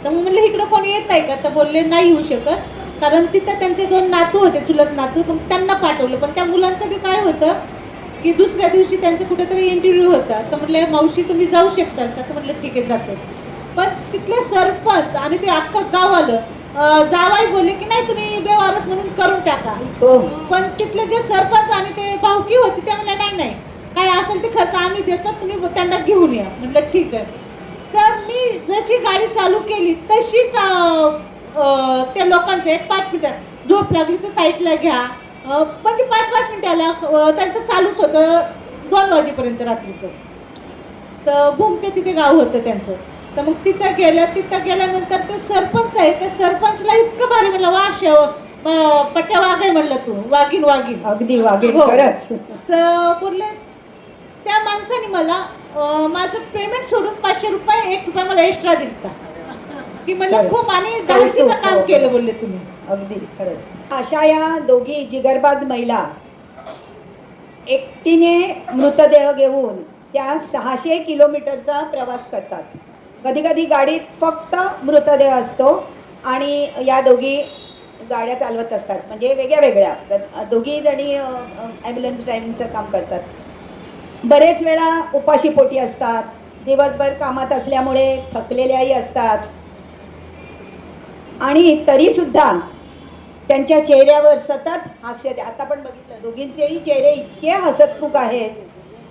तर मग म्हटलं इकडं कोणी येत नाही का? तर बोलले नाही येऊ शकत, कारण तिथं त्यांचे 2 नातू होते, चुलत नातू. मग त्यांना पाठवलं. पण त्या मुलांचं बी काय होतं की दुसऱ्या दिवशी त्यांचं कुठेतरी इंटरव्ह्यू होता. तर म्हटलं मावशी तुम्ही जाऊ शकता का? तर म्हटलं ठीक आहे जाते. पण तिथले सरपंच आणि ते अख्खं गाव आलं. जावाई बोलले की नाही तुम्ही बेवारस म्हणून करून टाका. हो. पण तिथले जे सरपंच आणि ते भावकी होती त्या म्हणल्या नाही नाही काय असेल ते खर्च आम्ही देतो, तुम्ही त्यांना घेऊन या. म्हटलं ठीक आहे. तर मी जशी गाडी चालू केली तशीच त्या लोकांचं एक 5 मिनिटं झोप लागली तर साईडला घ्या, म्हणजे 5-5 मिनिटाला त्यांचं चालूच होतं 2 वाजेपर्यंत रात्रीचं. तर भूमच्या तिथे गाव होतं त्यांचं. तर मग तिथं गेल्यानंतर ते सरपंच आहे, त्या सरपंचला इतकं भारी म्हणलं वा पट्ट्या वाघ आहे म्हणलं तू, वाघीण. अगदी वागेल हो. खरंच. तर बोलले त्या माणसाने मला माझं पेमेंट सोडून 500 रुपये 1 रुपया मला एक्स्ट्रा दिलता की म्हणलं खरं. खूप आणि धाडशीचं काम केलं बोलले तुम्ही. अगदी खरंच. अशा या दोघी जिगरबाज महिला एकटीने मृतदेह घेऊन त्या 600 किलोमीटरचा प्रवास करतात. कधी कधी गाडीत फक्त मृतदेह असतो आणि या दोघी गाड्या चालवत असतात, म्हणजे वेगळ्या वेगळ्या दोघी जणी ॲम्ब्युलन्स ड्रायव्हिंगचं काम करतात. बरेच वेळा उपाशी पोटी असतात, दिवसभर कामात असल्यामुळे थकलेल्याही असतात आणि तरीसुद्धा त्यांच्या चेहऱ्यावर सतत हास्य. आता पण बघितलं दोघींचेही चेहरे इतके हसतमुख आहेत.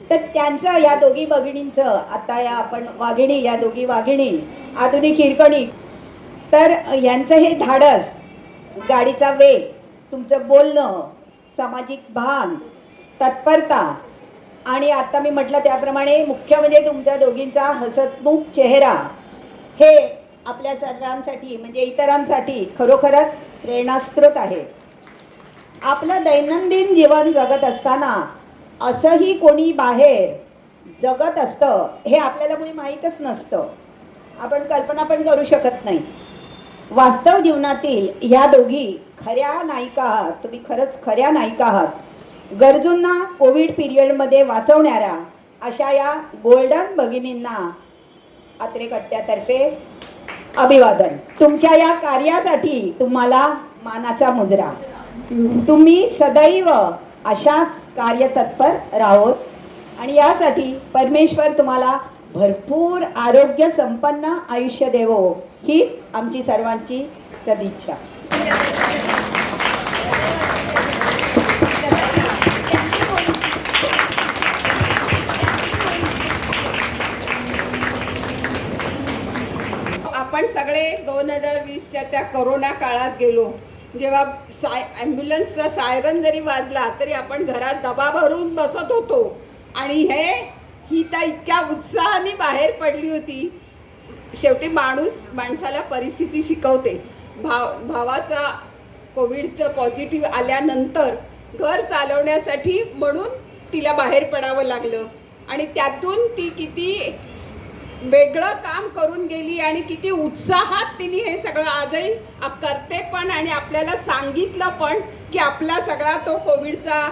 तर त्यांचं या दोघी भगिनींचं आता या आपण वाघिणी, या दोघी वाघिणी आधुनिक हिरकणी, तर यांचं हे धाडस, गाडीचा वेग, तुमचं बोलणं, सामाजिक भान, तत्परता आणि आता मी म्हटलं त्याप्रमाणे मुख्य म्हणजे तुमच्या दोघींचा हसतमुख चेहरा, हे आपल्या सर्वांसाठी म्हणजे इतरांसाठी खरोखरच प्रेरणास्रोत आहे. आपलं दैनंदिन जीवन जगत असताना असंही कोणी बाहेर जगत असतं हे आपल्याला मुळी माहीतच नसतं, आपण कल्पना पण करू शकत नाही. वास्तव जीवनातील ह्या दोघी खऱ्या नायिका आहात. तुम्ही खरंच खऱ्या नायिका आहात. गरजूंना कोविड पिरियडमध्ये वाचवणाऱ्या अशा या गोल्डन भगिनींना अत्रे कट्ट्यातर्फे अभिवादन. तुमच्या या कार्यासाठी तुम्हाला मानाचा मुजरा. तुम्ही सदैव अशाच कार्यतत्पर राहोत आणि यासाठी परमेश्वर तुम्हाला भरपूर आरोग्य संपन्न आयुष्य देवो, हीच आमची सर्वांची सदिच्छा. आपण सगळे 2020च्या त्या कोरोना काळात गेलो, जेव्हा ॲम्ब्युलन्सचा सायरन जरी वाजला तरी आपण घरात डबा भरून बसत होतो आणि ही तर इतक्या उत्साहाने बाहेर पडली होती. शेवटी माणसाला परिस्थिती शिकवते. भावाचा कोविडचं पॉझिटिव्ह आल्यानंतर घर चालवण्यासाठी म्हणून तिला बाहेर पडावं लागलं आणि त्यातून ती किती वेगळं काम करून गेली आणि किती उत्साहात तिने हे सगळं आजही करते पण आणि आपल्याला सांगितलं पण की आपला सगळा तो कोविडचा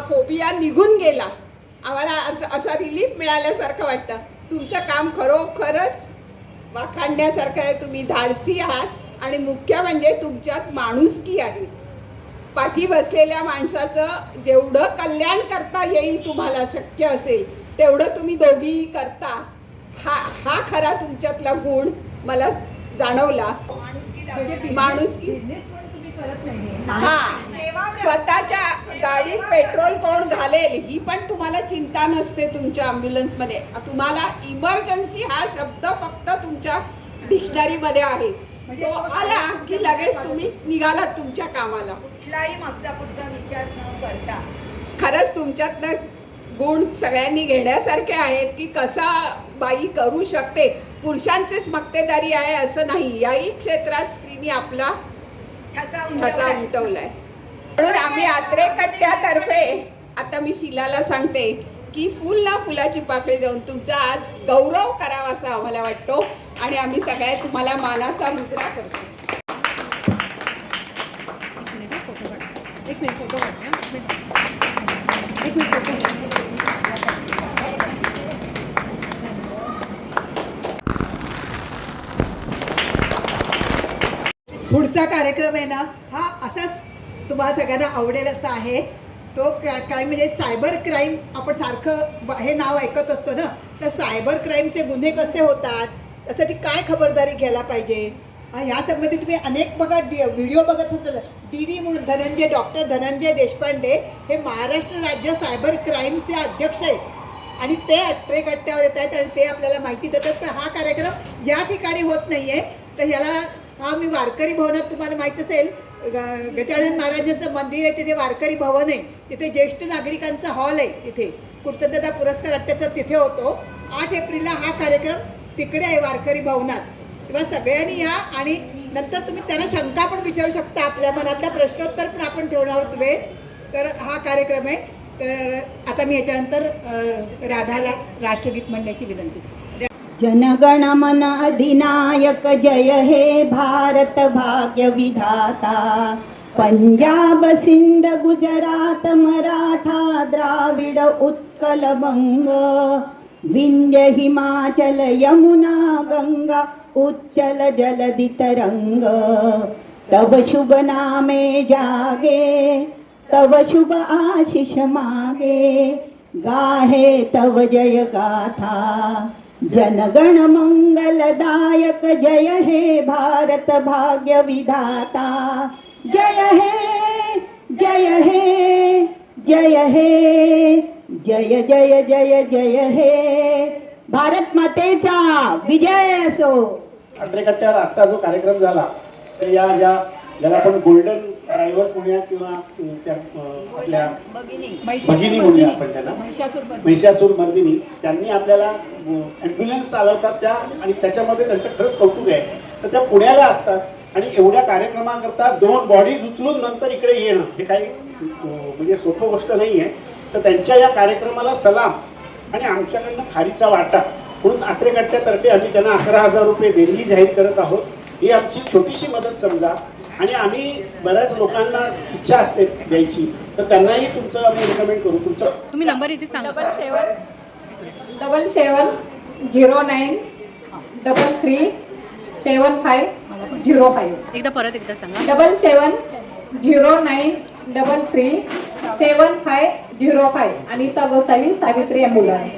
फोबिया निघून गेला. आम्हाला असा रिलीफ मिळाल्यासारखं वाटतं. तुमचं काम खरोखरच वाखाणण्यासारखं आहे. तुम्ही धाडसी आहात आणि मुख्य म्हणजे तुमच्यात माणुसकी आहे. पाठी बसलेल्या माणसाचं जेवढं कल्याण करता येईल तुम्हाला शक्य असेल तेवढं तुम्ही दोघीही करता. हा खरा तुमच्यातला गुण मला जाणवला. माणुसकी. हा, स्वतःच्या गाडीत पेट्रोल कोण घालेल ही पण तुम्हाला चिंता नसते. तुमच्या ॲम्ब्युलन्समध्ये तुम्हाला इमर्जन्सी हा शब्द फक्त तुमच्या डिक्शनरीमध्ये आहे. तो आला की लगेच तुम्ही निघालात तुमच्या कामाला. कुठलाही मागचा पुढचा विचार न करता खरंच तुमच्यातनं गुण सगळ्यांनी घेण्यासारखे आहेत की कसा बाई करू शकते. पुरुषांचीच मक्तेदारी आहे असं नाही, याही क्षेत्रात स्त्रीने आपला ठसा उमटवलाय. म्हणून आम्ही अत्रे कट्ट्यातर्फे आता मी शीलाला सांगते की फुल ना फुलाची पाकळी देऊन तुमचा आज गौरव करावा असा आम्हाला वाटतो आणि आम्ही सगळ्या तुम्हाला मानाचा मुजरा करतो. पुढचा कार्यक्रम आहे ना, हा असाच तुम्हाला सगळ्यांना आवडेल असा आहे. तो काय म्हणजे सायबर क्राईम. आपण सारखं हे नाव ऐकत असतो ना, तर सायबर क्राईमचे गुन्हे कसे होतात त्यासाठी काय खबरदारी घ्यायला पाहिजे ह्या संबंधी तुम्ही अनेक बघा व्हिडिओ बघत होता DD म्हणून डॉक्टर धनंजय देशपांडे हे महाराष्ट्र राज्य सायबर क्राईमचे अध्यक्ष आहेत आणि ते अट्रेकट्ट्यावर येत आहेत आणि ते आपल्याला माहिती देतात. पण हा कार्यक्रम या ठिकाणी होत नाही आहे. तर ह्याला हा मी वारकरी भवनात तुम्हाला माहीत असेल गजानन महाराजांचं मंदिर आहे तिथे वारकरी भवन आहे. तिथे ज्येष्ठ नागरिकांचा हॉल आहे. तिथे कृतज्ञता पुरस्कार अट्ट्याचा तिथे होतो. 8 एप्रिलला हा कार्यक्रम तिकडे आहे वारकरी भवनात. तेव्हा सगळ्यांनी या आणि नंतर तुम्ही त्यांना शंका पण विचारू शकता. आपल्या मनातला प्रश्नोत्तर पण आपण ठेवणार आहोत वेळ. तर हा कार्यक्रम आहे. तर आता मी याच्यानंतर राधाला राष्ट्रगीत म्हणण्याची विनंती करते. जनगण मन अधिनायक जय हे भारत भाग्य विधाता. पंजाब सिंध गुजरात मराठा द्राविड उत्कल बंग. विंध्य हिमाचल यमुना गंगा उच्चल जलधि तरंग. तब शुभ नामे जागे तब शुभ आशीष मागे. गाहे तव जय गाथा जनगण मंगलदायक जय हे भारत भाग्य विधाता. जय हे जय हे जय हे जय जय जय जय हे. भारत मातेचा विजय असो. अट्रेकट्ट्यावर आजचा जो कार्यक्रम झाला तर ज्याला आपण गोल्डन ड्रायव्हर्स म्हणूया किंवा त्या आपल्या भगिनी म्हणूया आपण त्यांना महिषासूर मर्दिनी त्यांनी आपल्याला ॲम्ब्युलन्स चालवतात त्या आणि त्याच्यामध्ये त्यांचं खरंच कौतुक आहे. तर त्या पुण्याला असतात आणि एवढ्या कार्यक्रमाकरता 2 बॉडीज उचलून नंतर इकडे येणं हे काही म्हणजे सोपं गोष्ट नाही आहे. तर त्यांच्या या कार्यक्रमाला सलाम आणि आमच्याकडनं खारीचा वाटा म्हणून अत्रेकट्ट्यातर्फे आम्ही त्यांना 11,000 रुपये देणगी जाहीर करत आहोत. ही आमची छोटीशी मदत समजा. आणि आम्ही बऱ्याच लोकांना इच्छा असते द्यायची तर त्यांनाही तुमचं आम्ही रिकमेंड करू. तुमचं तुम्ही नंबर इथे सांगा. 7709337505. एकदा परत एकदा सांगा. 7709337505 अनिता गोसावी सावित्री ॲम्ब्युलन्स.